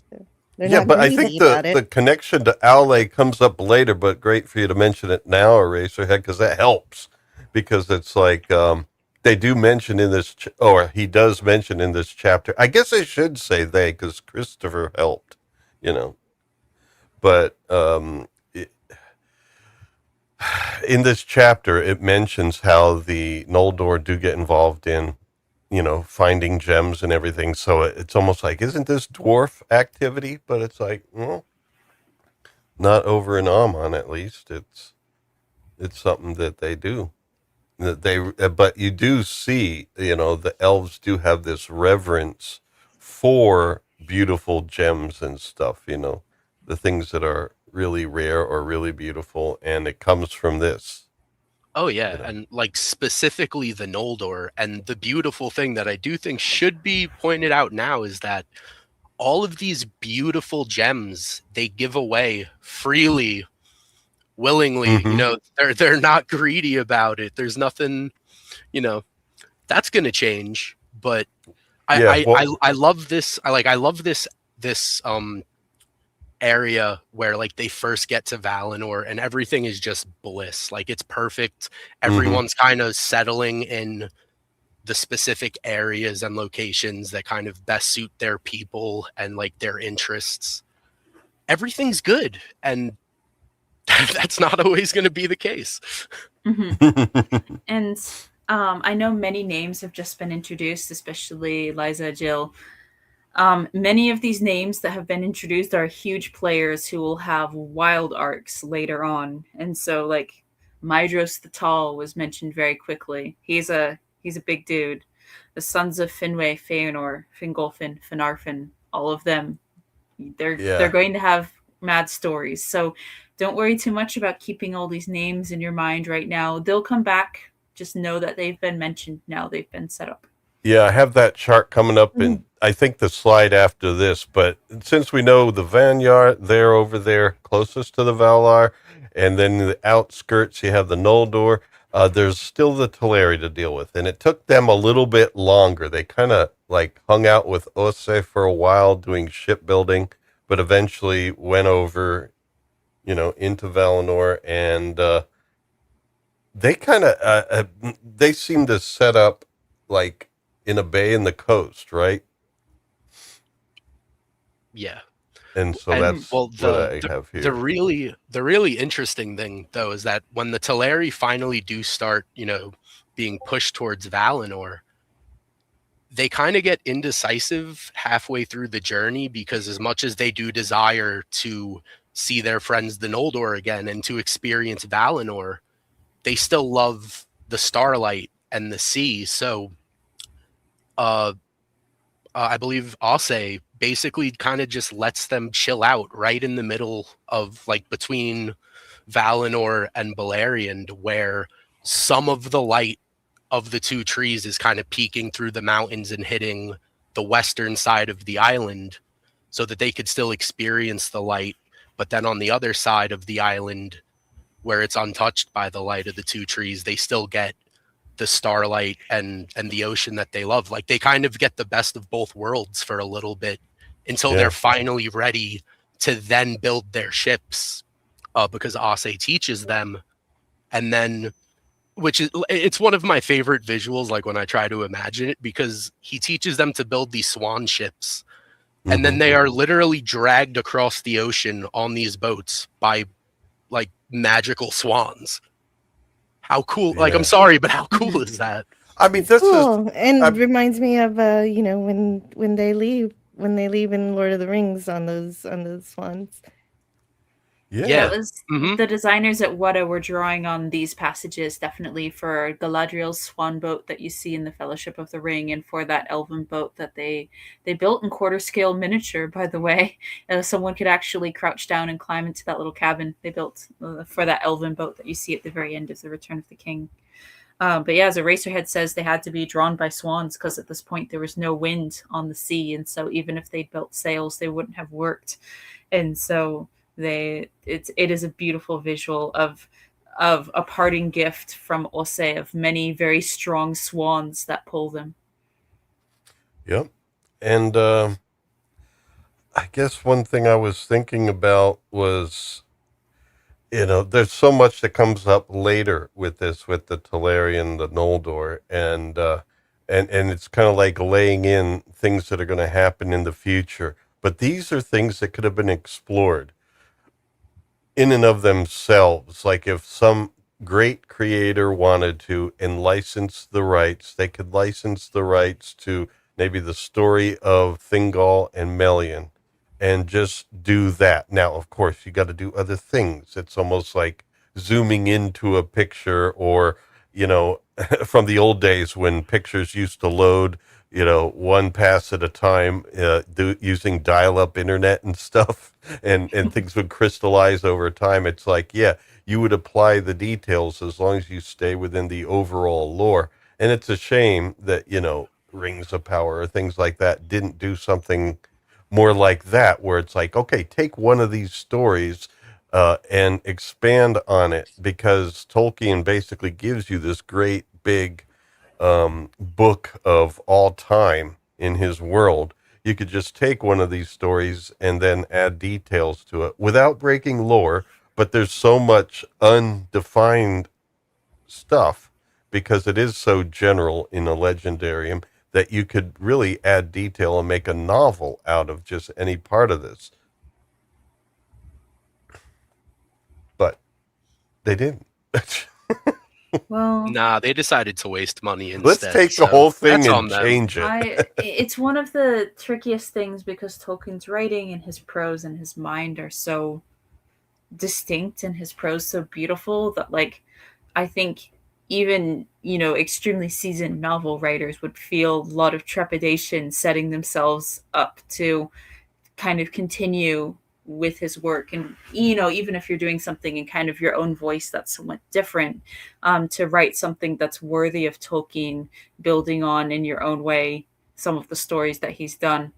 So they're not but I think the connection to Olwë comes up later, but great for you to mention it now, Eraserhead, because that helps. Because it's like they do mention in this, or he does mention in this chapter. I guess I should say they, because Christopher helped, But in this chapter, it mentions how the Noldor do get involved in, finding gems and everything. So it's almost like, isn't this dwarf activity? But it's like, well, not over in Aman, at least. It's something that they do. But you do see, the elves do have this reverence for beautiful gems and stuff, the things that are really rare or really beautiful, and it comes from this. Oh yeah, and like specifically the Noldor, and the beautiful thing that I do think should be pointed out now is that all of these beautiful gems they give away freely, willingly. They're not greedy about it. There's nothing, that's gonna change. But I love this. I love this area where like they first get to Valinor and everything is just bliss. Like it's perfect. Everyone's kind of settling in the specific areas and locations that kind of best suit their people and like their interests. Everything's good, and that's not always going to be the case. And I know many names have just been introduced, especially Liza, Jill. Many of these names that have been introduced are huge players who will have wild arcs later on. And so like Maedhros the Tall was mentioned very quickly. He's a big dude. The sons of Finwë, Feanor, Fingolfin, Finarfin, all of them, they're going to have mad stories. So don't worry too much about keeping all these names in your mind right now. They'll come back. Just know that they've been mentioned now. They've been set up. Yeah, I have that chart coming up in, I think, the slide after this. But since we know the Vanyar, they're over there closest to the Valar, and then in the outskirts you have the Noldor, there's still the Telari to deal with. And it took them a little bit longer. They kind of like hung out with Olwë for a while doing shipbuilding, but eventually went over, into Valinor, and they kind of, they seem to set up like in a bay in the coast, right? Yeah. And so that's what I have here. The really interesting thing, though, is that when the Telari finally do start, being pushed towards Valinor, they kind of get indecisive halfway through the journey, because as much as they do desire to see their friends the Noldor again and to experience Valinor, they still love the starlight and the sea. So I believe Olwë basically kind of just lets them chill out right in the middle of like between Valinor and Beleriand, where some of the light of the two trees is kind of peeking through the mountains and hitting the western side of the island, so that they could still experience the light. But then on the other side of the island, where it's untouched by the light of the two trees, they still get the starlight and the ocean that they love. Like they kind of get the best of both worlds for a little bit until they're finally ready to then build their ships, because Olwë teaches them. And then, it's one of my favorite visuals, like when I try to imagine it, because he teaches them to build these swan ships. And then they are literally dragged across the ocean on these boats by like magical swans. How cool! Like, I'm sorry, but how cool is that? I mean, this is, and it reminds me of when they leave in Lord of the Rings on those swans. Yeah. That was the designers at Wada were drawing on these passages definitely for Galadriel's swan boat that you see in the Fellowship of the Ring, and for that elven boat that they built in quarter scale miniature. By the way, someone could actually crouch down and climb into that little cabin they built for that elven boat that you see at the very end of the Return of the King. But yeah, as Eraserhead says, they had to be drawn by swans because at this point there was no wind on the sea, and so even if they'd built sails, they wouldn't have worked. And so it is a beautiful visual of a parting gift from Ose of many very strong swans that pull them. Yep. And I guess one thing I was thinking about was, there's so much that comes up later with this, with the Telari and the Noldor, and it's kind of like laying in things that are going to happen in the future. But these are things that could have been explored in and of themselves. Like if some great creator wanted to and license the rights, they could license the rights to maybe the story of Thingol and Melian and just do that. Now, of course, you got to do other things. It's almost like zooming into a picture, or, from the old days when pictures used to load, one pass at a time, using dial-up internet and stuff, and things would crystallize over time. It's like, yeah, you would apply the details as long as you stay within the overall lore. And it's a shame that, Rings of Power or things like that didn't do something more like that, where it's like, okay, take one of these stories and expand on it, because Tolkien basically gives you this great big book of all time in his world. You could just take one of these stories and then add details to it without breaking lore, but there's so much undefined stuff because it is so general in a legendarium that you could really add detail and make a novel out of just any part of this. But they didn't. Well, nah, they decided to waste money instead. Let's take the whole thing and change it. It's one of the trickiest things because Tolkien's writing and his prose and his mind are so distinct and his prose so beautiful that, like, I think even, extremely seasoned novel writers would feel a lot of trepidation setting themselves up to kind of continue with his work. And, even if you're doing something in kind of your own voice that's somewhat different, to write something that's worthy of Tolkien, building on in your own way some of the stories that he's done.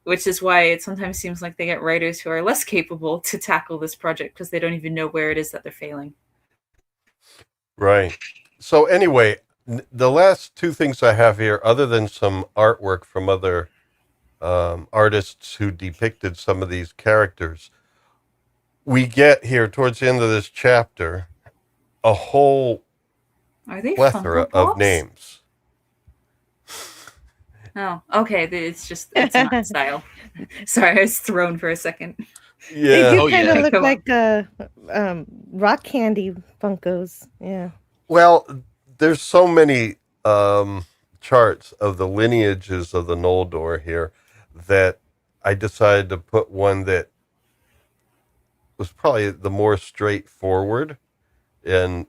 Which is why it sometimes seems like they get writers who are less capable to tackle this project because they don't even know where it is that they're failing. Right. So anyway, the last two things I have here, other than some artwork from other artists who depicted some of these characters, we get here towards the end of this chapter a whole plethora of names. Oh, okay. It's not style. Sorry, I was thrown for a second. Yeah. They do kind of look like rock candy Funkos. Yeah. Well, there's so many charts of the lineages of the Noldor here that I decided to put one that was probably the more straightforward, and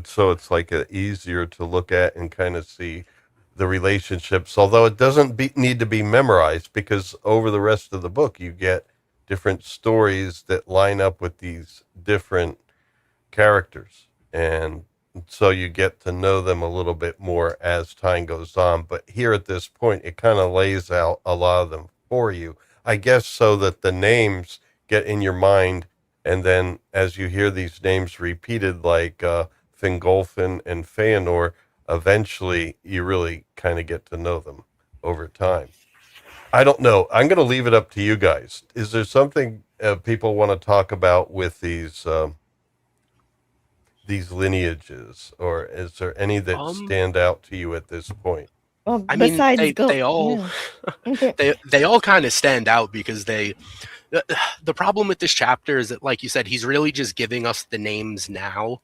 so it's like easier to look at and kind of see the relationships, although it doesn't need to be memorized, because over the rest of the book you get different stories that line up with these different characters, and so you get to know them a little bit more as time goes on. But here at this point, it kind of lays out a lot of them for you, I guess, so that the names get in your mind, and then as you hear these names repeated, like Fingolfin and Feanor, eventually you really kind of get to know them over time. I don't know. I'm going to leave it up to you guys. Is there something people want to talk about with these lineages, or is there any that stand out to you at this point? Well, I mean, they all they all kind of stand out because the problem with this chapter is that, like you said, he's really just giving us the names now,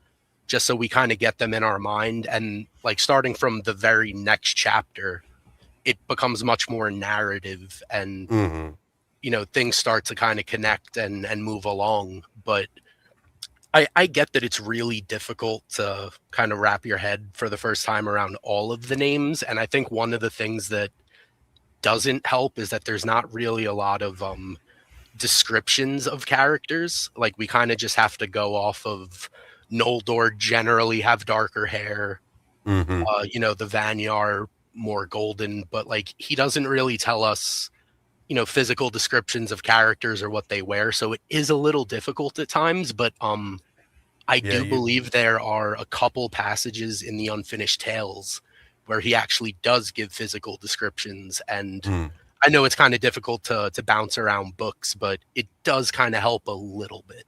just so we kind of get them in our mind. And like starting from the very next chapter, it becomes much more narrative and things start to kind of connect and move along. But I get that it's really difficult to kind of wrap your head for the first time around all of the names. And I think one of the things that doesn't help is that there's not really a lot of descriptions of characters. Like, we kind of just have to go off of Noldor generally have darker hair. Mm-hmm. The Vanyar more golden, but like he doesn't really tell us, physical descriptions of characters or what they wear. So it is a little difficult at times, but I do believe there are a couple passages in the Unfinished Tales where he actually does give physical descriptions. And I know it's kind of difficult to bounce around books, but it does kind of help a little bit.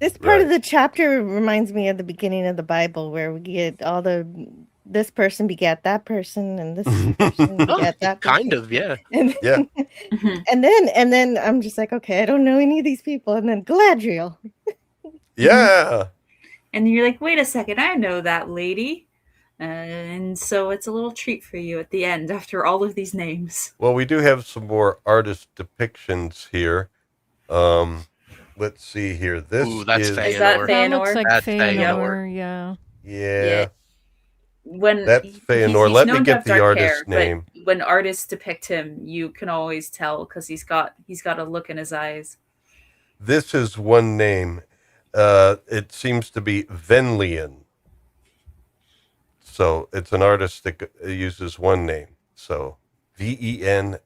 This part of the chapter reminds me of the beginning of the Bible, where we get all this person begat that person, and this person begat that person. Kind of, yeah. And and then I'm just like, okay, I don't know any of these people. And then Galadriel. Yeah. And you're like, wait a second, I know that lady. And so it's a little treat for you at the end after all of these names. Well, we do have some more artist depictions here. Let's see here. This Ooh, that's Fëanor. Is that Fëanor? That looks like That's Fëanor, yeah. Yeah. When That's Fëanor. he's Let known me to get have the dark artist's hair, name. but when artists depict him, you can always tell because he's got a look in his eyes. This is one name. It seems to be Venlian. So it's an artist that uses one name. So Venlian.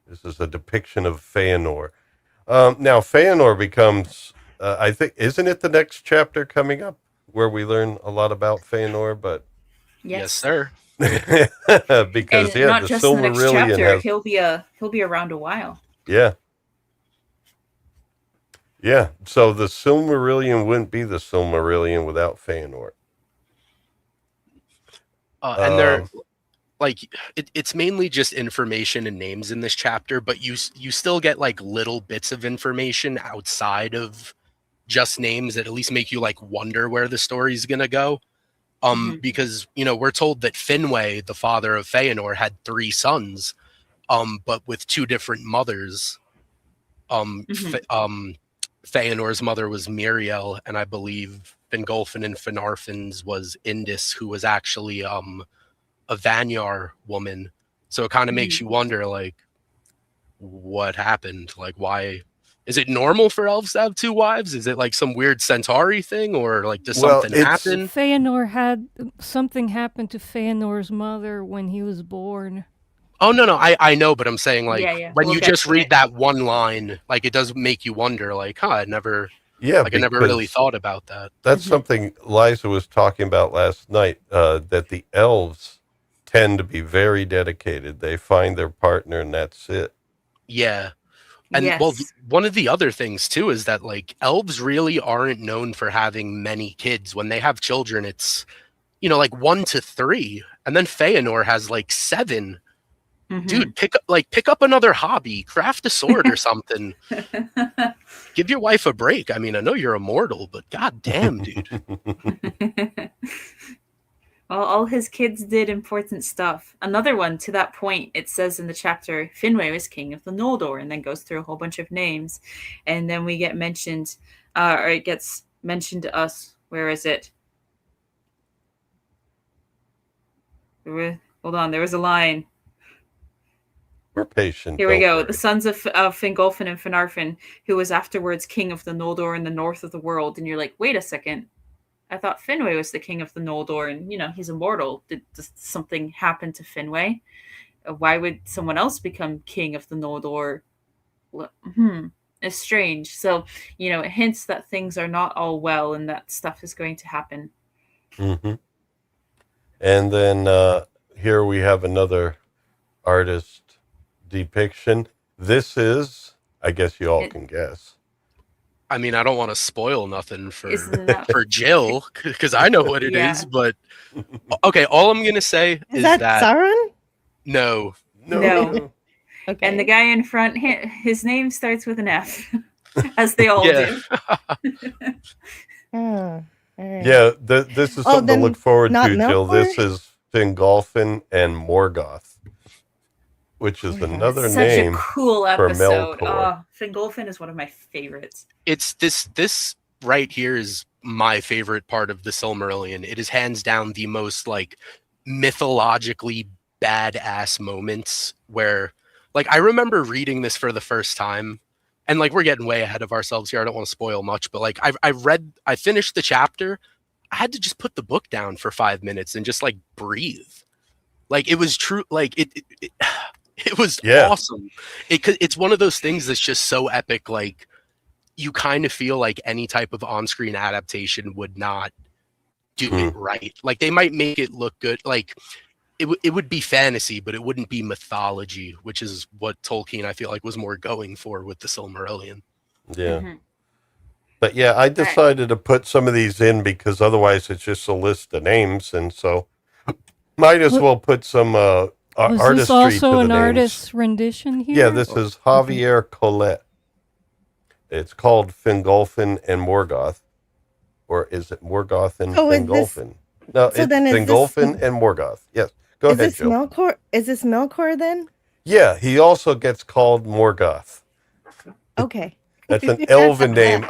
This is a depiction of Fëanor. Now Fëanor becomes, I think, isn't it the next chapter coming up where we learn a lot about Fëanor? But yes, sir. because And not the just in the next Silmarillion chapter, has, he'll be around a while. yeah. So the Silmarillion wouldn't be the Silmarillion without Fëanor. And they're like, it's mainly just information and names in this chapter, but you still get like little bits of information outside of just names that at least make you like wonder where the story's gonna go. Because we're told that Finwë, the father of Fëanor, had 3 sons, but with 2 different mothers. Fëanor's mother was Miriel, and I believe Fingolfin and Finarfin's was Indis, who was actually a Vanyar woman. So it kind of makes you wonder, like, what happened? Like, why? Is it normal for elves to have 2 wives? Is it like some weird Centauri thing, or like does something happen? Fëanor had something happen to Fëanor's mother when he was born. Oh, no, I know, but I'm saying, like, when We'll you get just to read it. that one line, like, it does make you wonder, like, I never really thought about that. That's something Liza was talking about last night, that the elves tend to be very dedicated. They find their partner and that's it. Yeah. And well, one of the other things too is that like elves really aren't known for having many kids. When they have children, it's, like 1 to 3. And then Fëanor has like 7. Dude, pick up another hobby, craft a sword or something. Give your wife a break. I mean, I know you're immortal, but god damn, dude. Well, all his kids did important stuff. Another one, to that point, it says in the chapter, Finwë was king of the Noldor, and then goes through a whole bunch of names. And then we get mentioned, or it gets mentioned to us. Where is it? Hold on, there was a line. We're patient. Here we go. The sons of Fingolfin and Finarfin, who was afterwards king of the Noldor in the north of the world. And you're like, wait a second. I thought Finwë was the king of the Noldor, and he's immortal. Did something happen to Finwë? Why would someone else become king of the Noldor? It's strange. So it hints that things are not all well, and that stuff is going to happen. And then here we have another artist depiction. This is, I guess you all can guess. I mean, I don't want to spoil nothing for Jill, because I know what it is, but okay, all I'm going to say is that Sauron? No. Okay. And the guy in front, his name starts with an F, as they all do. Yeah, this is something to look forward to, Jill. Melkor? This is Fingolfin and Morgoth. which is Oh my God. another Such a name cool for episode. Melkor. Oh, Fingolfin is one of my favorites. It's this right here is my favorite part of the Silmarillion. It is hands down the most like mythologically badass moments where like I remember reading this for the first time, and like we're getting way ahead of ourselves here. I don't want to spoil much, but like I finished the chapter. I had to just put the book down for 5 minutes and just like breathe. Like it was true. Like it was Yeah. awesome. It's one of those things that's just so epic. Like you kind of feel like any type of on-screen adaptation would not do it right. Like they might make it look good. Like it would be fantasy, but it wouldn't be mythology, which is what Tolkien I feel like was more going for with the Silmarillion. Yeah. Mhm. But yeah, I decided to put some of these in because otherwise it's just a list of names, and so might as well put some Was artistry this also to the an names. artist's rendition here? Yeah, this is Javier Colette. It's called Fingolfin and Morgoth. Or is it Morgoth and Oh, is this- Fingolfin? No, so it's then is this- Fingolfin and Morgoth. Yes. Go Is ahead, this Jill. Melkor? Is this Melkor then? Yeah, he also gets called Morgoth. Okay. That's an elven name.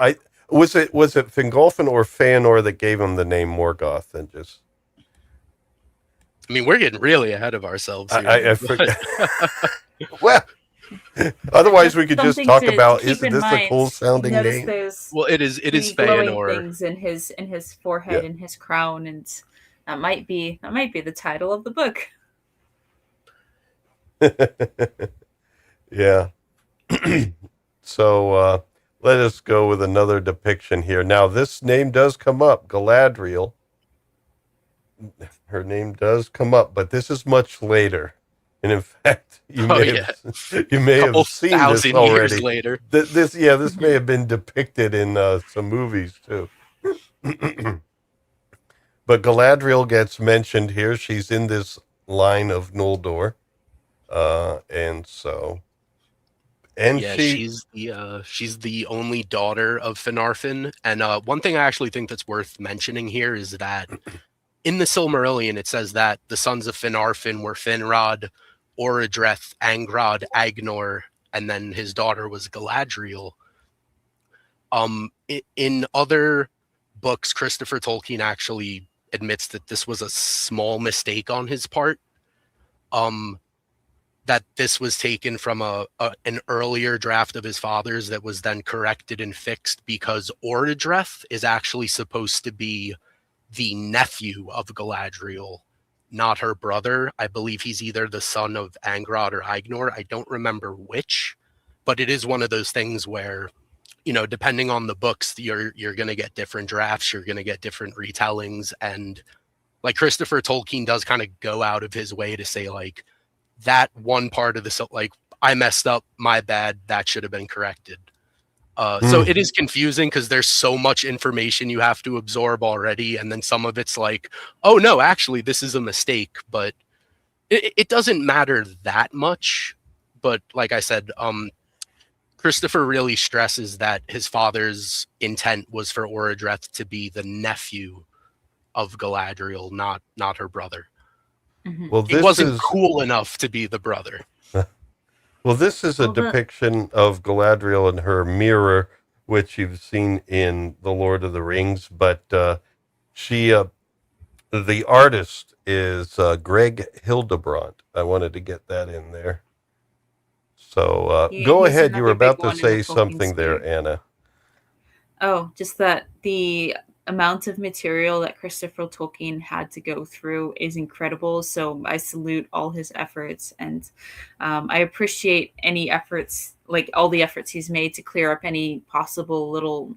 Was it Fingolfin or Fëanor that gave him the name Morgoth? And just I mean, we're getting really ahead of ourselves here. I forget. Well, otherwise we could just Something talk to about keep isn't in this a mind. cool sounding Notice name? there's Well, it is three glowing Fëanor. things in his forehead and his crown, and that might be the title of the book. Yeah. So let us go with another depiction here. Now this name does come up, Galadriel. Her name does come up, but this is much later. And in fact, you may Couple have seen this thousand already. years later. This may have been depicted in some movies too. But Galadriel gets mentioned here. She's in this line of Noldor. She's the only daughter of Finarfin. And one thing I actually think that's worth mentioning here is that in the Silmarillion it says that the sons of Finarfin were Finrod, Orodreth, Angrod, Agnor, and then his daughter was Galadriel. In other books, Christopher Tolkien actually admits that this was a small mistake on his part. That this was taken from an earlier draft of his father's that was then corrected and fixed because Orodreth is actually supposed to be the nephew of Galadriel, not her brother. I believe he's either the son of Angrod or Agnor. I don't remember which, but it is one of those things where, you know, depending on the books, you're going to get different drafts, you're going to get different retellings, and like Christopher Tolkien does kind of go out of his way to say like that one part of the like I messed up, my bad, that should have been corrected. So it is confusing because there's so much information you have to absorb already, and then some of it's like, oh no, actually this is a mistake, but it doesn't matter that much. But like I said, Christopher really stresses that his father's intent was for Orodreth to be the nephew of Galadriel, not her brother. Mm-hmm. Well, He wasn't cool enough to be the brother. Well, this is a depiction of Galadriel and her mirror, which you've seen in The Lord of the Rings, but the artist is Greg Hildebrandt. I wanted to get that in there. So go ahead. You were about to say something there, Anna. Oh, just that the amount of material that Christopher Tolkien had to go through is incredible. So I salute all his efforts, and I appreciate any efforts, like all the efforts he's made to clear up any possible little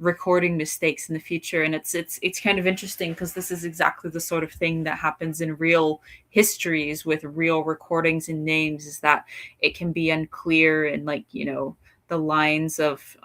recording mistakes in the future. And it's kind of interesting because this is exactly the sort of thing that happens in real histories with real recordings and names, is that it can be unclear, and like, you know, the lines of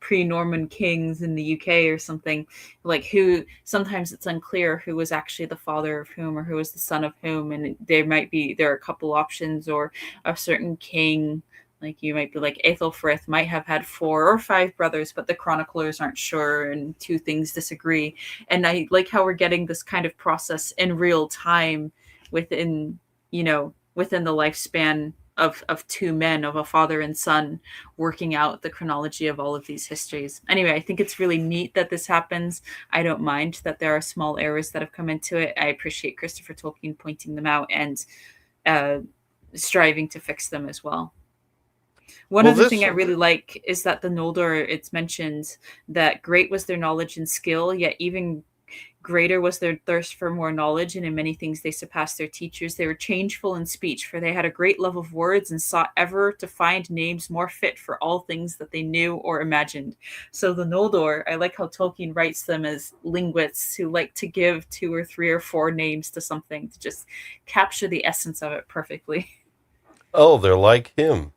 pre-Norman kings in the UK or something, like who sometimes it's unclear who was actually the father of whom or who was the son of whom, and there are a couple options, or a certain king, like you might be like Aethelfrith might have had 4 or 5 brothers, but the chroniclers aren't sure and 2 things disagree. And I like how we're getting this kind of process in real time, within, within the lifespan of two men, of a father and son, working out the chronology of all of these histories. Anyway, I think it's really neat that this happens. I don't mind that there are small errors that have come into it. I appreciate Christopher Tolkien pointing them out and striving to fix them as well. One other thing I really like is that the Noldor, it's mentioned that great was their knowledge and skill, yet even greater was their thirst for more knowledge, and in many things they surpassed their teachers. They were changeful in speech, for they had a great love of words and sought ever to find names more fit for all things that they knew or imagined. So the Noldor, I like how Tolkien writes them as linguists who like to give 2 or 3 or 4 names to something to just capture the essence of it perfectly. Oh, they're like him.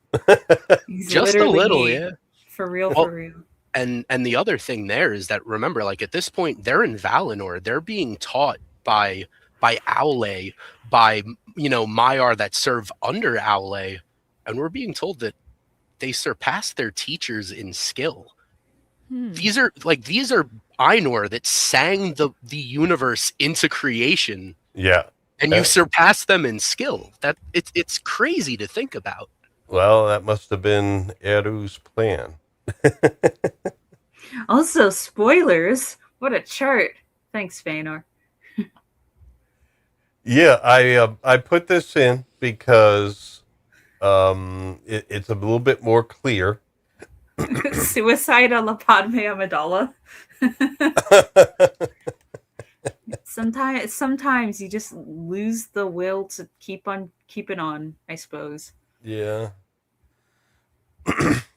Just a little, yeah. For real, for real. And the other thing there is that, remember, like at this point, they're in Valinor. They're being taught by Olwë, by Maiar that serve under Olwë, and we're being told that they surpassed their teachers in skill. These are Ainur that sang the universe into creation. Yeah. And you surpass them in skill. That it's crazy to think about. Well, that must have been Eru's plan. Also, spoilers. What a chart. Thanks, Valinor. Yeah, I put this in because it's a little bit more clear. Suicide a la Padme Amidala. Sometimes you just lose the will to keep on keeping on, I suppose. Yeah.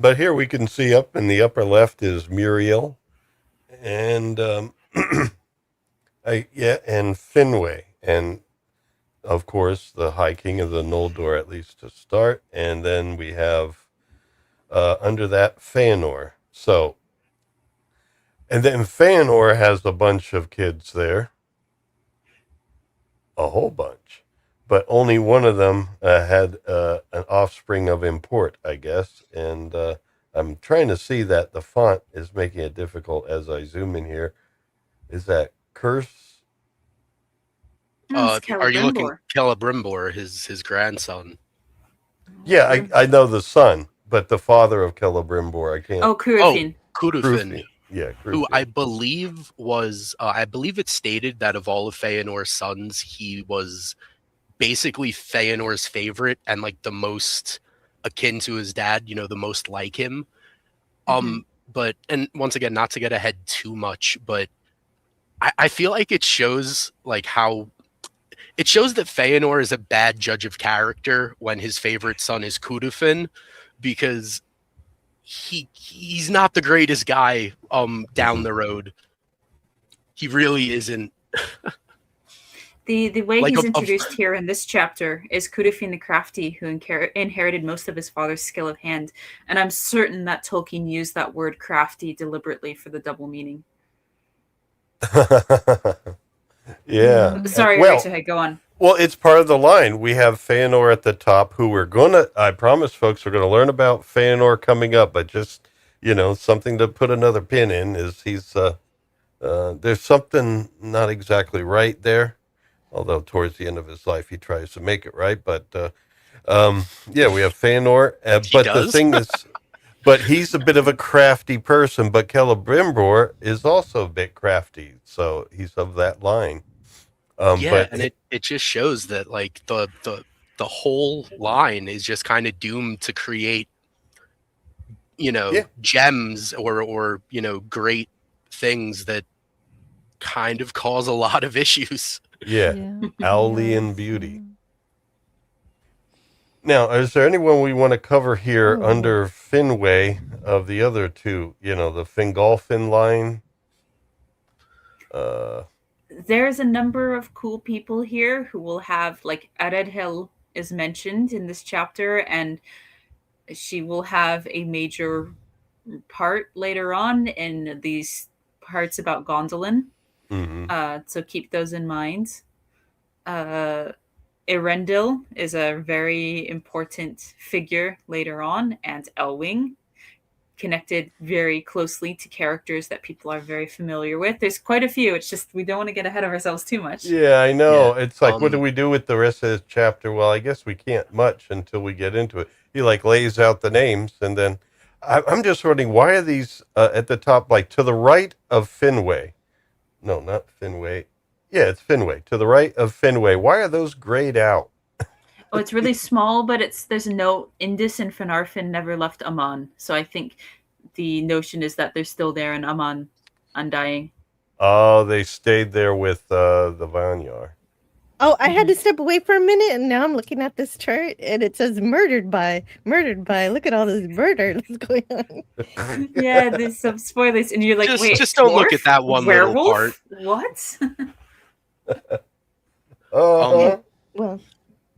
But here we can see up in the upper left is Muriel, and and Finwë, and of course the High King of the Noldor, at least to start, and then we have under that Fëanor. So, and then Fëanor has a bunch of kids there, a whole bunch. But only one of them had an offspring of import, I guess. And I'm trying to see that the font is making it difficult as I zoom in here. Is that Curse? Are you looking at Celebrimbor, his grandson? Yeah, I know the son, but the father of Celebrimbor, I can't. Oh, Curufin. Curufin. Yeah, Curufin. Who I believe was, I believe it's stated that of all of Fëanor's sons, he was basically Fëanor's favorite and like the most akin to his dad, the most like him. But, and once again, not to get ahead too much, but I feel like it shows like how it shows that Fëanor is a bad judge of character when his favorite son is Curufin, because he's not the greatest guy down the road. He really isn't. The way he's introduced here in this chapter is Curufin the Crafty, who inherited most of his father's skill of hand. And I'm certain that Tolkien used that word crafty deliberately for the double meaning. Yeah. Sorry, Razorhead, go on. Well, it's part of the line. We have Fëanor at the top, who I promise folks, we're going to learn about Fëanor coming up, but just, something to put another pin in is there's something not exactly right there. Although towards the end of his life, he tries to make it right. But, we have Fëanor. But the thing is, but he's a bit of a crafty person. But Celebrimbor is also a bit crafty. So he's of that line. And it just shows that, like, the whole line is just kind of doomed to create, gems or great things that kind of cause a lot of issues. Aulian beauty. Now, is there anyone we want to cover here under Finwë of the other two? The Fingolfin line? There's a number of cool people here who will have, like, Aredhil is mentioned in this chapter, and she will have a major part later on in these parts about Gondolin. So keep those in mind. Erendil is a very important figure later on, and Elwë. connected very closely to characters that people are very familiar with. There's quite a few. It's just we don't want to get ahead of ourselves too much. Yeah, I know. It's like, what do Um, we do with the rest of this chapter? Well, I guess we can't much until we get into it. He like lays out the names, and then I'm just wondering, why are these at the top, like to the right of Finwë? No, not Finwë. Yeah, it's Finwë. To the right of Finwë. Why are those grayed out? Oh, it's really small, but there's a note. Indus and Finarfin never left Aman, so I think the notion is that they're still there in Aman, undying. Oh, they stayed there with the Vanyar. Oh, I had to step away for a minute, and now I'm looking at this chart, and it says murdered by. Look at all this murder that's going on. Yeah, there's some spoilers, and you're like, wait, just don't look at dwarf? that one Werewolf? little part. What? Well,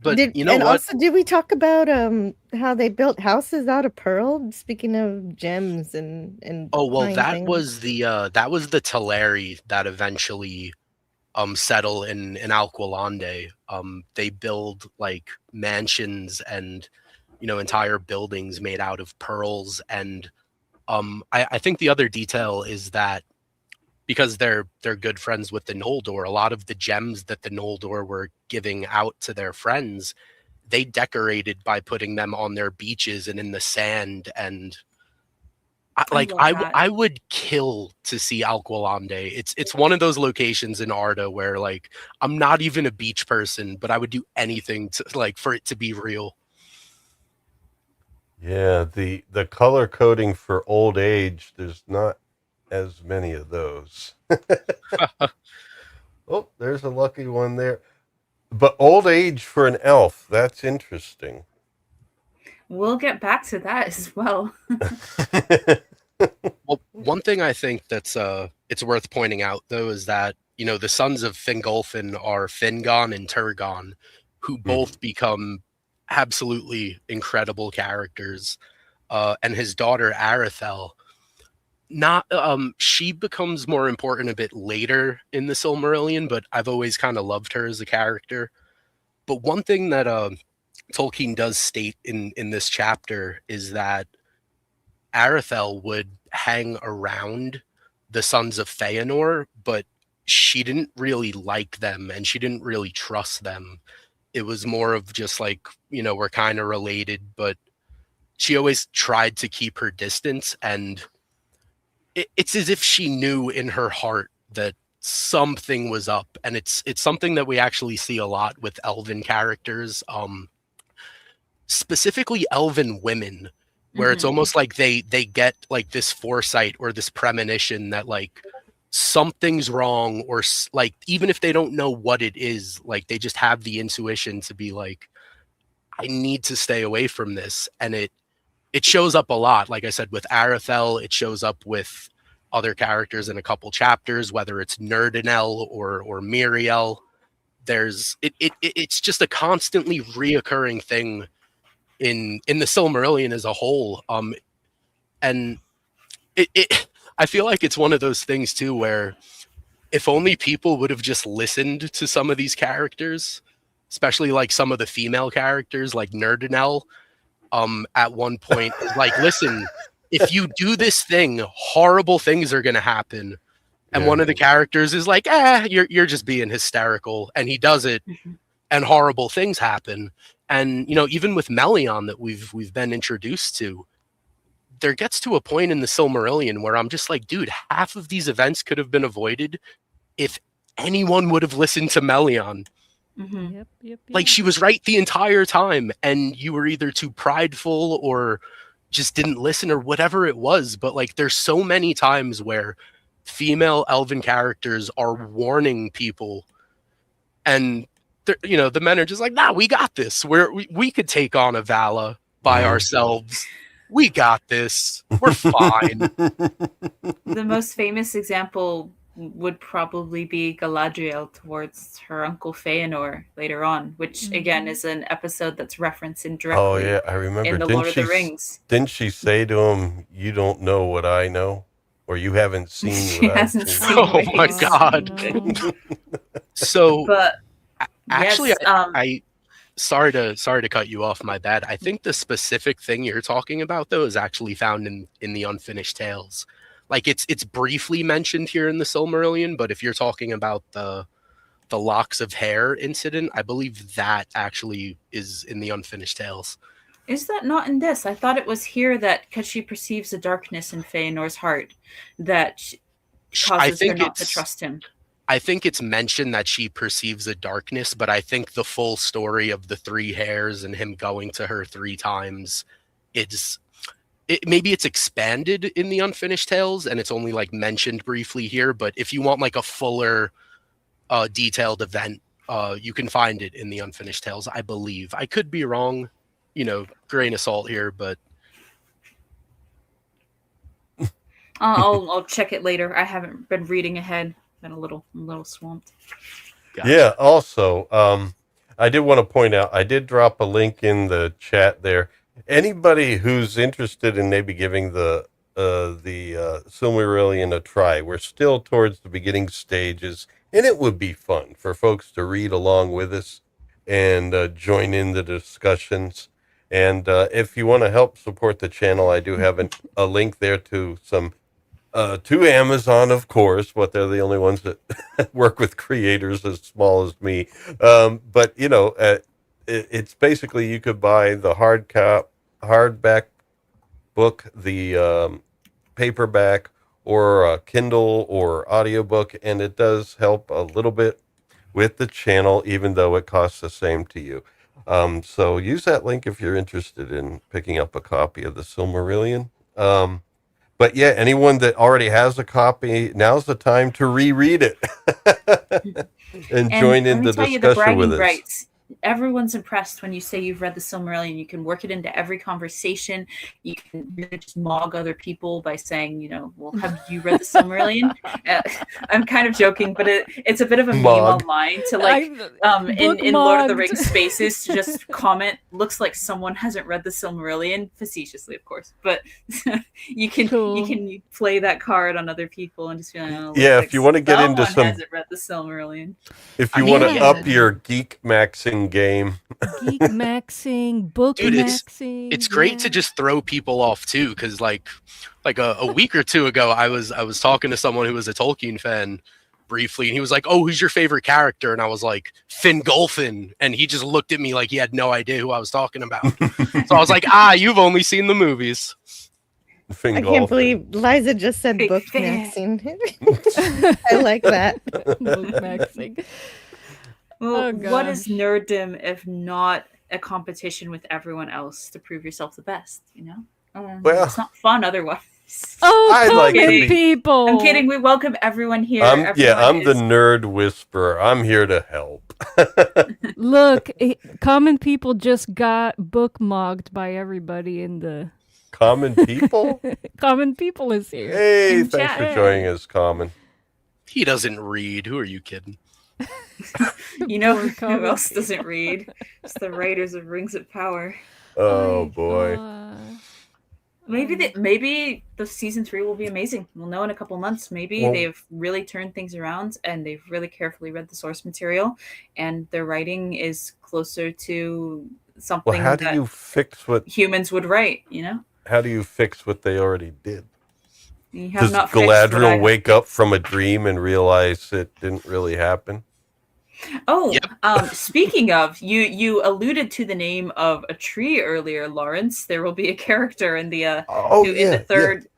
But you know and what? also, did we talk about how they built houses out of pearl? Speaking of gems and Oh well, fine that things. was the Telari that eventually settle in Alquilande. They build like mansions and entire buildings made out of pearls. And I think the other detail is that because they're good friends with the Noldor, a lot of the gems that the Noldor were giving out to their friends, they decorated by putting them on their beaches and in the sand. And I would kill to see Alquilande. It's one of those locations in Arda where like I'm not even a beach person, but I would do anything to like for it to be real. Yeah, the color coding for old age, there's not as many of those. Oh, there's a lucky one there. But old age for an elf, that's interesting. We'll get back to that as well. Well, one thing I think that's it's worth pointing out though is that the sons of Fingolfin are Fingon and Turgon, who both become absolutely incredible characters, and his daughter Arethel. Not she becomes more important a bit later in the Silmarillion, but I've always kind of loved her as a character. But one thing that Tolkien does state in this chapter is that Arethel would hang around the sons of Feanor, but she didn't really like them and she didn't really trust them. It was more of just like, we're kind of related, but she always tried to keep her distance. And it's as if she knew in her heart that something was up. And it's something that we actually see a lot with elven characters, specifically elven women, where it's almost like they get like this foresight or this premonition that like something's wrong, or like even if they don't know what it is, like they just have the intuition to be like, I need to stay away from this. And it shows up a lot. Like I said, with Arethel, it shows up with other characters in a couple chapters, whether it's Nerdinel or Miriel. It's just a constantly reoccurring thing in the Silmarillion as a whole. And I feel like it's one of those things too where if only people would have just listened to some of these characters, especially like some of the female characters like Nerdinel, at one point, like, listen, if you do this thing, horrible things are going to happen. And one of the characters is like, you're just being hysterical. And he does it and horrible things happen. And, even with Melian that we've been introduced to, there gets to a point in the Silmarillion where I'm just like, dude, half of these events could have been avoided if anyone would have listened to Melian. Yep. Like she was right the entire time, and you were either too prideful or just didn't listen or whatever it was. But like, there's so many times where female elven characters are warning people, and the men are just like, nah, we got this. We could take on a Vala by ourselves. We got this. We're fine. The most famous example would probably be Galadriel towards her uncle Feanor later on, which again is an episode that's referenced indirectly. Oh yeah, I remember. In the Lord of the Rings. Didn't she say to him, "You don't know what I know, or you haven't seen what I've seen"? Oh my God! So, but actually, yes, Sorry to cut you off. My bad. I think the specific thing you're talking about though is actually found in the Unfinished Tales. Like it's briefly mentioned here in the Silmarillion, but if you're talking about the locks of hair incident, I believe that actually is in the Unfinished Tales. Is that not in this? I thought it was here that because she perceives a darkness in Feanor's heart that causes her not to trust him. I think it's mentioned that she perceives a darkness, but I think the full story of the 3 hairs and him going to her 3 times, maybe it's expanded in the Unfinished Tales and it's only like mentioned briefly here. But if you want like a fuller, detailed event, you can find it in the Unfinished Tales, I believe. I could be wrong, grain of salt here, but I'll check it later. I haven't been reading ahead. Been a little swamped. Gotcha. Yeah. Also, I did want to point out, I did drop a link in the chat there. Anybody who's interested in maybe giving the Silmarillion a try, we're still towards the beginning stages, and it would be fun for folks to read along with us and join in the discussions. And if you want to help support the channel, I do have a link there to some. To Amazon, of course, but they're the only ones that work with creators as small as me. But it's basically you could buy the hardback book, the paperback, or a Kindle or audiobook, and it does help a little bit with the channel, even though it costs the same to you. So use that link if you're interested in picking up a copy of the Silmarillion. But yeah, anyone that already has a copy, now's the time to reread it and join in the discussion with us. Rights. Everyone's impressed when you say you've read the Silmarillion. You can work it into every conversation. You can really just mog other people by saying, well, have you read the Silmarillion? I'm kind of joking, but it's a bit of a meme online to in Lord of the Rings spaces to just comment, looks like someone hasn't read the Silmarillion, facetiously, of course. But you can play that card on other people and just be like, if you want to get into some, hasn't read the Silmarillion. If you want to up your geek maxing game, geek maxing, book maxing, it's great to just throw people off too, because like a week or two ago I was talking to someone who was a Tolkien fan briefly, and he was like, "Oh, who's your favorite character?" And I was like, "Fingolfin," and he just looked at me like he had no idea who I was talking about. So I was like, you've only seen the movies. I can't believe Liza just said book maxing. I like that. Book maxing. Well, what is nerddom if not a competition with everyone else to prove yourself the best, Well, it's not fun otherwise. Oh, people. I'm kidding. We welcome everyone here. I'm the nerd whisperer. I'm here to help. Look, common people just got bookmarked by everybody in the... Common people? Common people is here. Hey, thanks for joining us, Common. He doesn't read. Who are you kidding? Who else doesn't read? It's the writers of Rings of Power. Oh boy. Maybe the season 3 will be amazing. We'll know in a couple months. Maybe they've really turned things around and they've really carefully read the source material, and their writing is closer to something how do you fix what humans would write, How do you fix what they already did? Does Galadriel wake up from a dream and realize it didn't really happen? Oh, yep. Speaking of, you alluded to the name of a tree earlier, Lawrence. There will be a character in the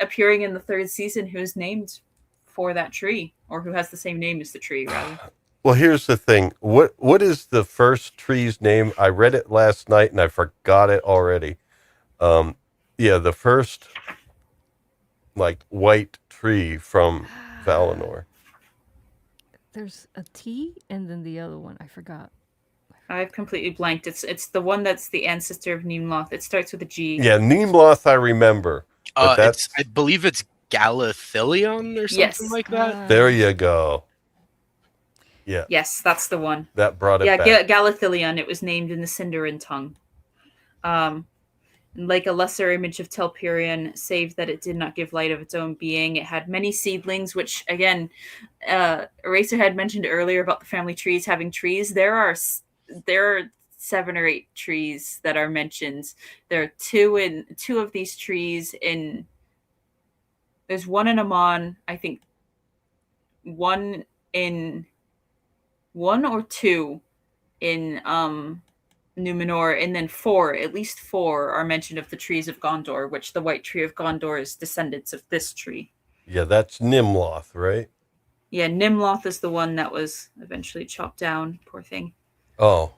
appearing in the 3rd season who's named for that tree, or who has the same name as the tree, rather. Well, here's the thing. What is the first tree's name? I read it last night and I forgot it already. The first white tree from Valinor. There's a T and then the other one. I forgot. I've completely blanked. It's the one that's the ancestor of Nimloth. It starts with a G. Yeah, Nimloth I remember. I believe it's Galathylion or something like that. There you go. Yeah. Yes, that's the one. That brought it back. Yeah, Galathylion. It was named in the Sindarin tongue. Like a lesser image of Telperion, save that it did not give light of its own being. It had many seedlings, which, again, Eraser had mentioned earlier about the family trees having trees. There are 7 or 8 trees that are mentioned. There are two of these trees in. There's one in Aman, I think. One or two in Numenor, and then at least four are mentioned of the trees of Gondor, which the White Tree of Gondor is descendants of this tree. Yeah, that's Nimloth, right? Yeah, Nimloth is the one that was eventually chopped down. Poor thing. Oh.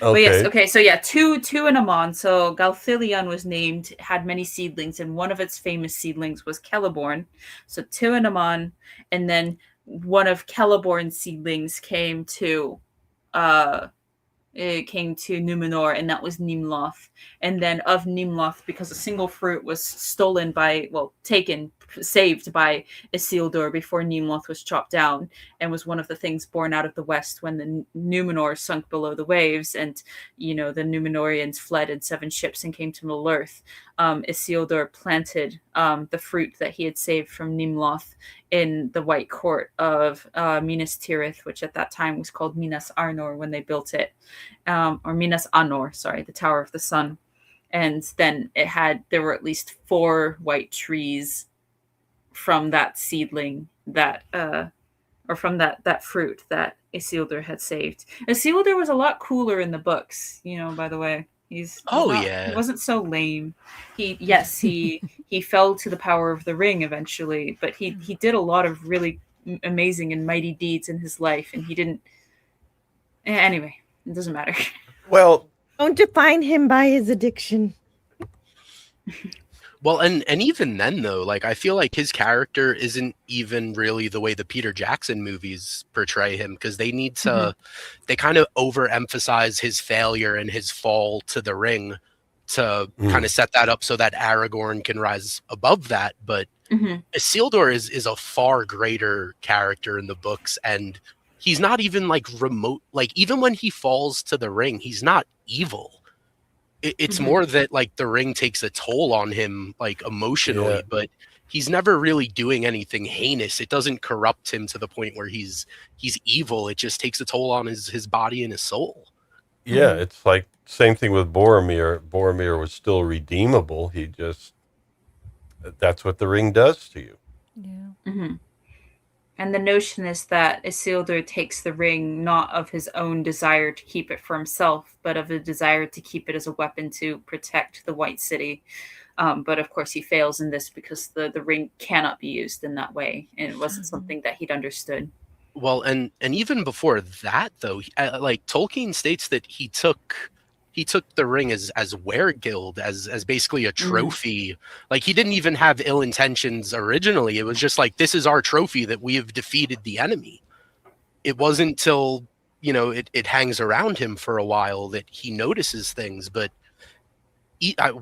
Okay. But yes, okay, so yeah, two in Aman. So Galthilion was named, had many seedlings, and one of its famous seedlings was Celeborn. So 2 in Aman, and then one of Celeborn's seedlings came to Numenor, and that was Nimloth. And then of Nimloth, because a single fruit was saved by Isildur before Nimloth was chopped down, and was one of the things born out of the west when the Numenor sunk below the waves, and the Numenorians fled in 7 ships and came to Middle-earth. Isildur planted the fruit that he had saved from Nimloth in the White Court of Minas Tirith, which at that time was called Minas Arnor when they built it, or Minas Anor, sorry, the Tower of the Sun. And then there were at least 4 white trees from that seedling or from that fruit that Isildur had saved. Isildur was a lot cooler in the books, by the way. He wasn't so lame. He fell to the power of the ring eventually, but he did a lot of really amazing and mighty deeds in his life, and he didn't. Anyway, it doesn't matter. Well, don't define him by his addiction. Well, and even then, though, like, I feel like his character isn't even really the way the Peter Jackson movies portray him, because they need to, they kind of overemphasize his failure and his fall to the ring to kind of set that up so that Aragorn can rise above that. But Isildur is a far greater character in the books, and he's not even like remote, like even when he falls to the ring, he's not evil. It's more that like the ring takes a toll on him, like emotionally, but he's never really doing anything heinous. It doesn't corrupt him to the point where he's evil. It just takes a toll on his body and his soul. Yeah, it's like same thing with Boromir. Boromir was still redeemable. That's what the ring does to you. Yeah. And the notion is that Isildur takes the ring not of his own desire to keep it for himself, but of a desire to keep it as a weapon to protect the White City. But of course he fails in this because the ring cannot be used in that way, and it wasn't something that he'd understood. Well, and even before that, though, like Tolkien states that he took the ring as Weregild, as basically a trophy. Like, he didn't even have ill intentions originally. It was just like, this is our trophy that we have defeated the enemy. It wasn't till, it hangs around him for a while that he notices things. But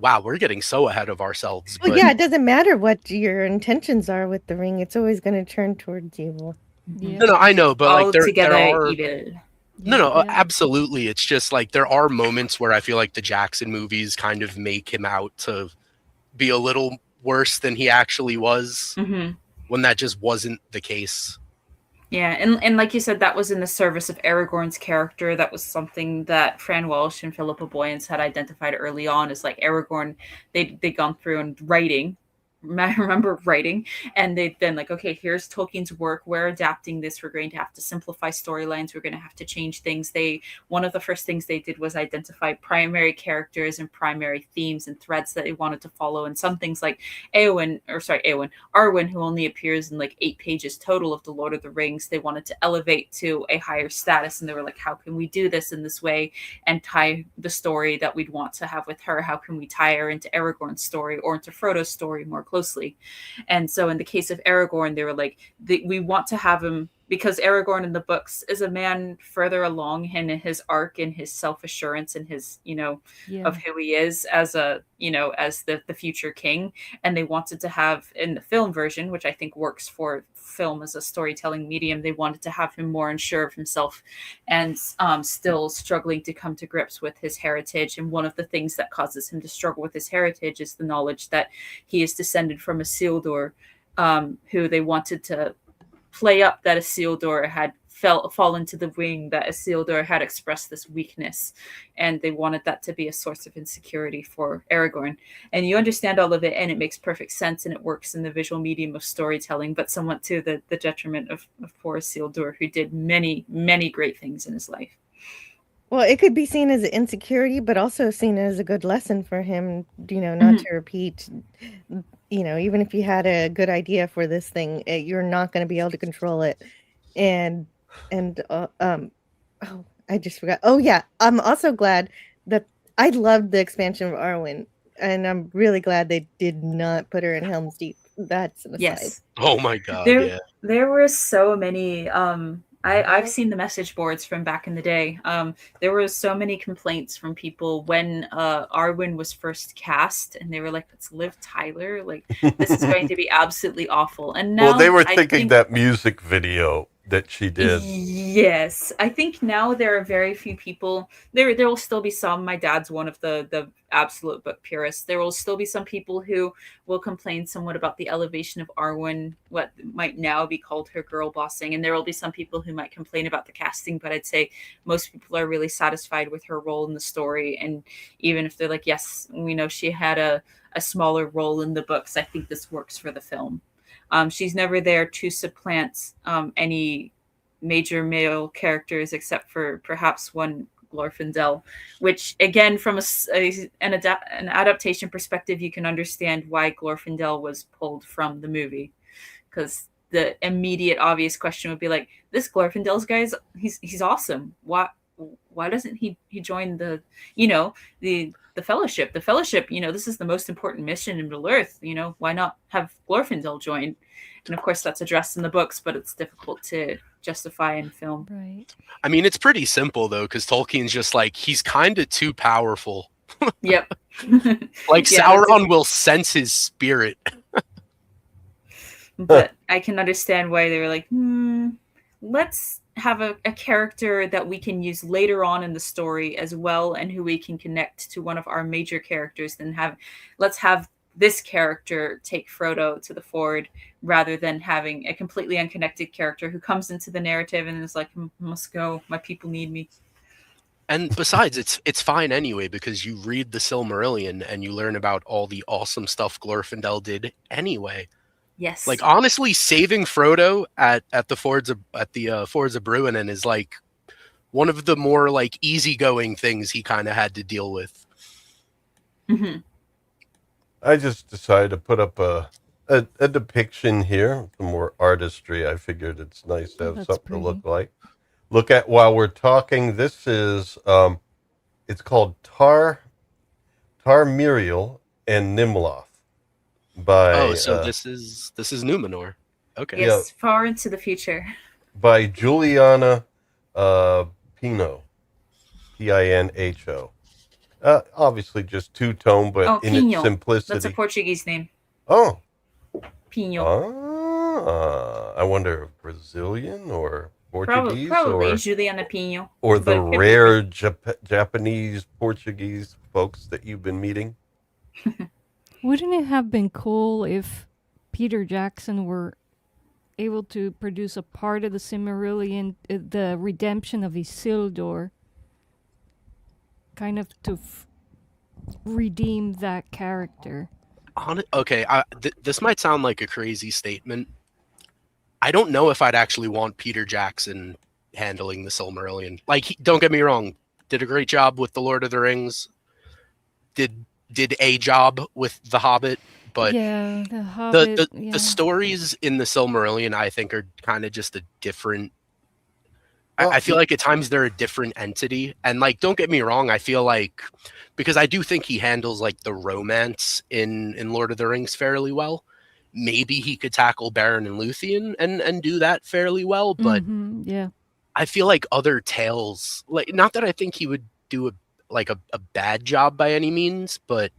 wow, we're getting so ahead of ourselves. Well, yeah, it doesn't matter what your intentions are with the ring. It's always going to turn towards evil. Yeah. No, I know, but like there are evil. No, absolutely. It's just like there are moments where I feel like the Jackson movies kind of make him out to be a little worse than he actually was, when that just wasn't the case. Yeah, and like you said, that was in the service of Aragorn's character. That was something that Fran Welsh and Philippa Boyens had identified early on as like Aragorn. They'd gone through and writing. I remember writing, and they've been like, okay, here's Tolkien's work. We're adapting this. We're going to have to simplify storylines. We're going to have to change things. One of the first things they did was identify primary characters and primary themes and threads that they wanted to follow. And some things like Arwen, who only appears in like 8 pages total of The Lord of the Rings, they wanted to elevate to a higher status. And they were like, how can we do this in this way and tie the story that we'd want to have with her? How can we tie her into Aragorn's story or into Frodo's story more closely? And so in the case of Aragorn, they were like, we want to have him, because Aragorn in the books is a man further along in his arc and his self-assurance and his, of who he is as as the future king. And they wanted to have, in the film version, which I think works for film as a storytelling medium, they wanted to have him more unsure of himself and still struggling to come to grips with his heritage. And one of the things that causes him to struggle with his heritage is the knowledge that he is descended from Isildur, who they wanted to play up that Isildur had fall into the wing that Isildur had expressed this weakness, and they wanted that to be a source of insecurity for Aragorn. And you understand all of it, and it makes perfect sense, and it works in the visual medium of storytelling, but somewhat to the detriment of poor Isildur, who did many, many great things in his life. Well, it could be seen as an insecurity, but also seen as a good lesson for him, not to repeat. Even if you had a good idea for this thing, you're not going to be able to control it. And I just forgot. Oh yeah, I'm also glad that I loved the expansion of Arwen, and I'm really glad they did not put her in Helm's Deep. That's an aside. Yes. Oh my god, yeah. There were so many I've seen the message boards from back in the day. There were so many complaints from people when Arwen was first cast, and they were like, "It's Liv Tyler. Like, this is going to be absolutely awful." And now, well, they were thinking that music video that she did. Yes, I think now there are very few people. There will still be some. My dad's one of the absolute book purists. There will still be some people who will complain somewhat about the elevation of Arwen, what might now be called her girl bossing, and there will be some people who might complain about the casting. But I'd say most people are really satisfied with her role in the story, and even if they're like, "Yes, we know she had a smaller role in the books," I think this works for the film. She's never there to supplant any major male characters except for perhaps one Glorfindel, which again, from an adaptation perspective, you can understand why Glorfindel was pulled from the movie, because the immediate obvious question would be like, this Glorfindel's guy's he's awesome. Why doesn't he join the Fellowship? The Fellowship, this is the most important mission in Middle Earth. Why not have Glorfindel join? And of course, that's addressed in the books, but it's difficult to justify in film. Right. I mean, it's pretty simple though, because Tolkien's just like, he's kind of too powerful. Yep. Like Sauron will sense his spirit. But I can understand why they were like, let's have a character that we can use later on in the story as well, and who we can connect to one of our major characters. Then let's have this character take Frodo to the Ford, rather than having a completely unconnected character who comes into the narrative and is like, must go, my people need me. And besides, it's fine anyway, because you read the Silmarillion and you learn about all the awesome stuff Glorfindel did anyway. Yes. Like, honestly, saving Frodo at the Fords of Bruinen is like one of the more like easygoing things he kind of had to deal with. Mm-hmm. I just decided to put up a depiction here, some more artistry. I figured it's nice to have something to look at while we're talking. This is it's called Tar Miriel and Nimloth by this is Numenor. Okay. Yes, far into the future. By Juliana Pino, Pinho. Obviously just two-tone, but in Pinho. its simplicity. That's a Portuguese name. Oh. Pinho. I wonder, Brazilian or Portuguese? Probably Juliana Pinho. Or the rare Japanese, Portuguese folks that you've been meeting? Wouldn't it have been cool if Peter Jackson were able to produce a part of the Silmarillion, the redemption of Isildur, kind of to redeem that character? Okay, this might sound like a crazy statement. I don't know if I'd actually want Peter Jackson handling the Silmarillion. Like, don't get me wrong, did a great job with The Lord of the Rings, did a job with The Hobbit, but The Hobbit, the stories in the Silmarillion, I think, are kind of just a different. I feel like at times they're a different entity, and like, don't get me wrong, I feel like, because I do think he handles like the romance in Lord of the Rings fairly well. Maybe he could tackle Beren and Luthien and do that fairly well, but I feel like other tales, like, not that I think he would do a bad job by any means, but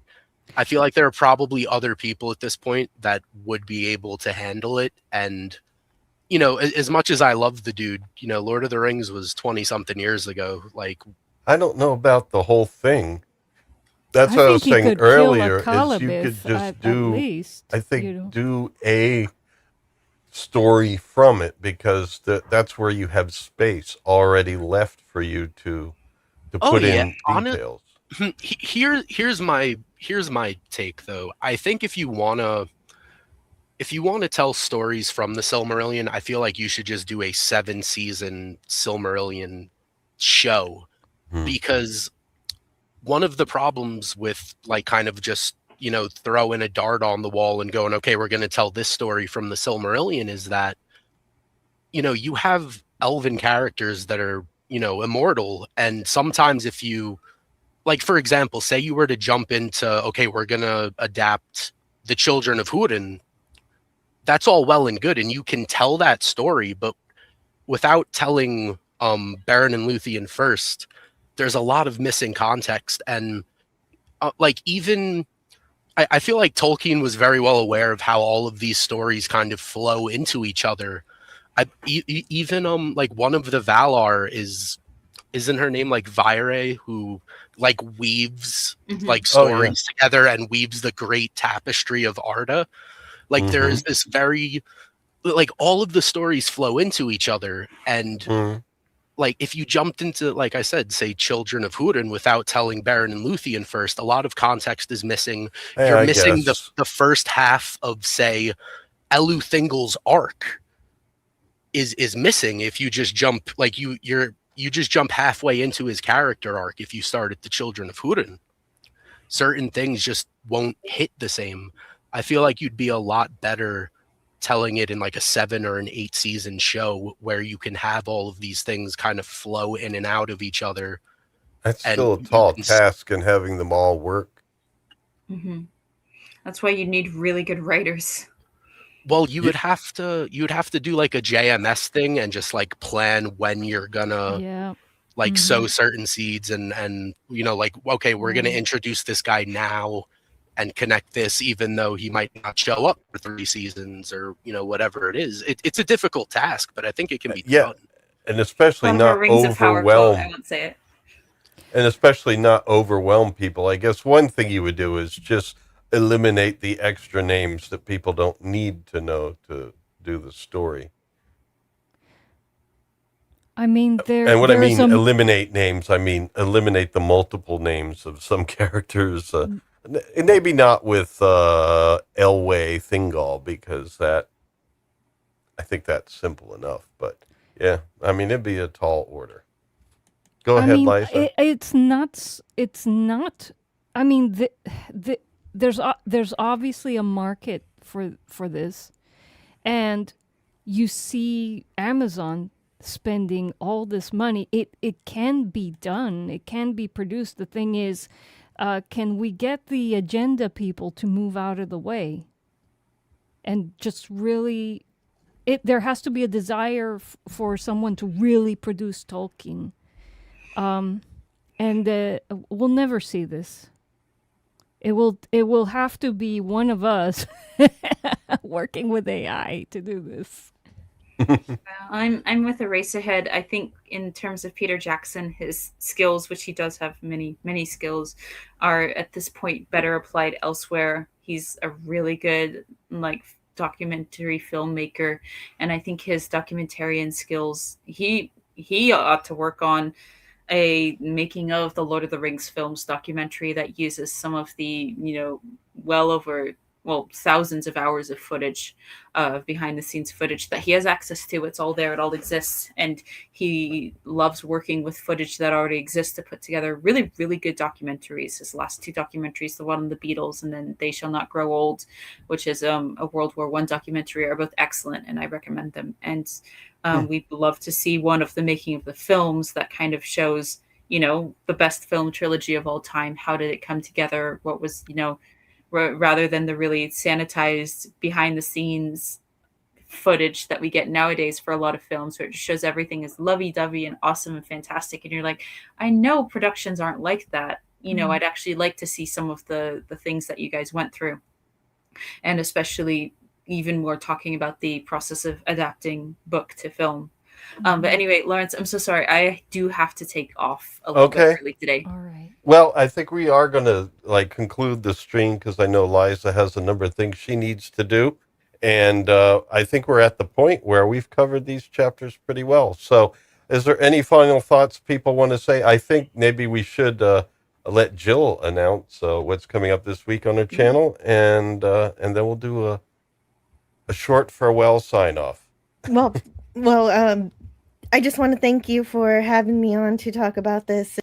I feel like there are probably other people at this point that would be able to handle it. And as much as I love the dude, Lord of the Rings was 20-something years ago. Like, I don't know about the whole thing. That's what I was saying earlier, is you could just do, I think, do a story from it, because that's where you have space already left for you to Oh put yeah, in details. here's my take though. I think if you wanna tell stories from the Silmarillion, I feel like you should just do a 7-season Silmarillion show, because one of the problems with like kind of just throwing a dart on the wall and going, okay, we're going to tell this story from the Silmarillion, is that you have elven characters that are immortal, and sometimes if you, like, for example, say you were to jump into, okay, we're going to adapt the Children of Húrin, that's all well and good, and you can tell that story, but without telling Beren and Luthien first, there's a lot of missing context. And like, even I feel like Tolkien was very well aware of how all of these stories kind of flow into each other. Even like one of the Valar isn't her name like Vaire, who like weaves like stories together and weaves the great tapestry of Arda. Like there is this very, like, all of the stories flow into each other, and like if you jumped into, like I said, say Children of Húrin without telling Beren and Luthien first, a lot of context is missing. You're missing the first half of, say, Elu Thingol's arc is missing if you just jump, like you just jump halfway into his character arc. If you start at the Children of Húrin, certain things just won't hit the same. I feel like you'd be a lot better telling it in like a 7 or an 8 season show where you can have all of these things kind of flow in and out of each other. That's still a tall task, and having them all work. That's why you need really good writers. Well, you would have to do like a JMS thing and just like plan when you're gonna like sow certain seeds, and like, okay, we're gonna introduce this guy now and connect this, even though he might not show up for 3 seasons or whatever it is. It's a difficult task, but I think it can be done. And especially not overwhelm. I won't say it. And especially not overwhelm people. I guess one thing you would do is just eliminate the extra names that people don't need to know to do the story. I mean, and what I mean eliminate names, I mean eliminate the multiple names of some characters. Maybe not with Elwë Thingol, because that, I think that's simple enough. But yeah, I mean, it'd be a tall order. Go ahead, Liza. It's not. I mean, there's obviously a market for this, and you see Amazon spending all this money. It can be done. It can be produced. The thing is, can we get the agenda people to move out of the way? And just really, there has to be a desire for someone to really produce Tolkien. And we'll never see this. It will have to be one of us working with AI to do this. I'm with Eraserhead. I think in terms of Peter Jackson, his skills, which he does have many skills, are at this point better applied elsewhere. He's a really good documentary filmmaker, and I think his documentarian skills, he ought to work on a making of the Lord of the Rings films documentary that uses some of the thousands of hours of footage, behind the scenes footage that he has access to. It's all there, it all exists, and he loves working with footage that already exists to put together really, really good documentaries. His last 2 documentaries, the one on the Beatles and then They Shall Not Grow Old, which is a World War I documentary, are both excellent, and I recommend them. And we'd love to see one of the making of the films that kind of shows the best film trilogy of all time. How did it come together? What was rather than the really sanitized behind the scenes footage that we get nowadays for a lot of films, where it just shows everything is lovey-dovey and awesome and fantastic, and you're like, I know productions aren't like that. I'd actually like to see some of the things that you guys went through, and especially even more talking about the process of adapting book to film. But anyway, Lawrence, I'm so sorry. I do have to take off a little bit early today. All right. Well, I think we are going to conclude the stream, because I know Liza has a number of things she needs to do. And I think we're at the point where we've covered these chapters pretty well. So is there any final thoughts people want to say? I think maybe we should let Jill announce what's coming up this week on her channel, and then we'll do a short farewell sign off. Well, I just want to thank you for having me on to talk about this.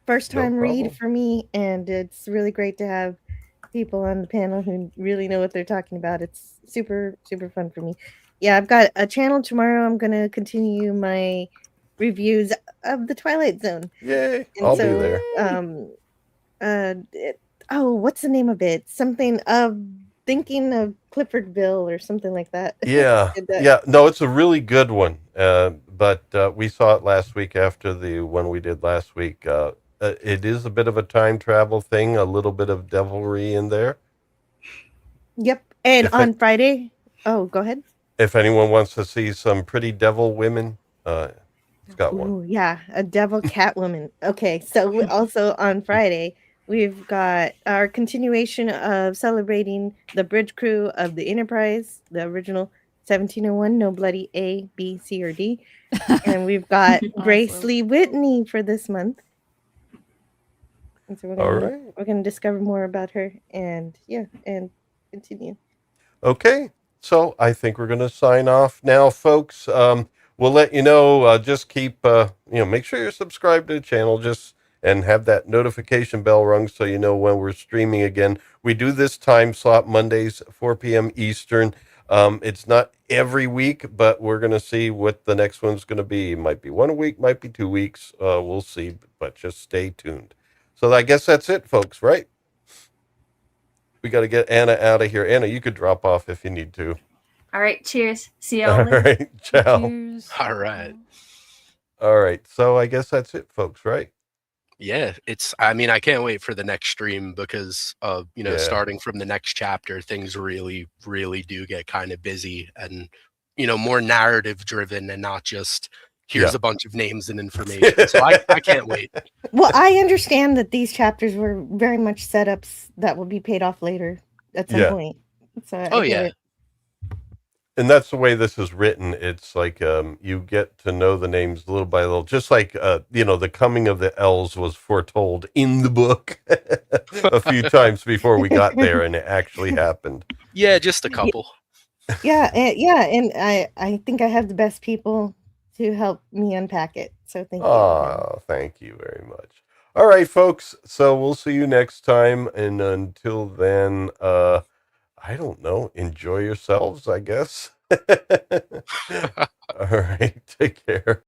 First time read for me, and it's really great to have people on the panel who really know what they're talking about. It's super, super fun for me. Yeah, I've got a channel tomorrow. I'm going to continue my reviews of the Twilight Zone. Yay! I'll be there. What's the name of it? Something of Thinking of Cliffordville or something like that. Yeah, yeah. No, it's a really good one. But we saw it last week after the one we did last week. It is a bit of a time travel thing, a little bit of devilry in there. Yep. And on Friday, go ahead. If anyone wants to see some pretty devil women, it's got one. Ooh, yeah, a devil Catwoman. Okay, so also on Friday, we've got our continuation of celebrating the bridge crew of the Enterprise, the original 1701, no bloody A, B, C, or D. And we've got Grace Lee Whitney for this month. And so we're gonna discover more about her and continue. Okay, so I think we're gonna sign off now, folks. We'll let you know. Just keep make sure you're subscribed to the channel. And have that notification bell rung so you know when we're streaming again. We do this time slot Mondays, 4 p.m. Eastern. It's not every week, but we're going to see what the next one's going to be. It might be 1 week, might be 2 weeks. We'll see, but just stay tuned. So I guess that's it, folks, right? We got to get Anna out of here. Anna, you could drop off if you need to. All right, cheers. See y'all later. All right, ciao. Cheers. All right. All right, so I guess that's it, folks, right? Yeah, I can't wait for the next stream because starting from the next chapter, things really, really do get kind of busy and, more narrative driven and not just here's a bunch of names and information. So I can't wait. Well, I understand that these chapters were very much setups that will be paid off later at some point. So I get it. And that's the way this is written. It's like you get to know the names little by little, just like the coming of the elves was foretold in the book a few times before we got there, and it actually happened. Yeah, just a couple. And I think I have the best people to help me unpack it. So thank you. Oh, thank you very much. All right, folks. So we'll see you next time, and until then, I don't know. Enjoy yourselves, I guess. All right. Take care.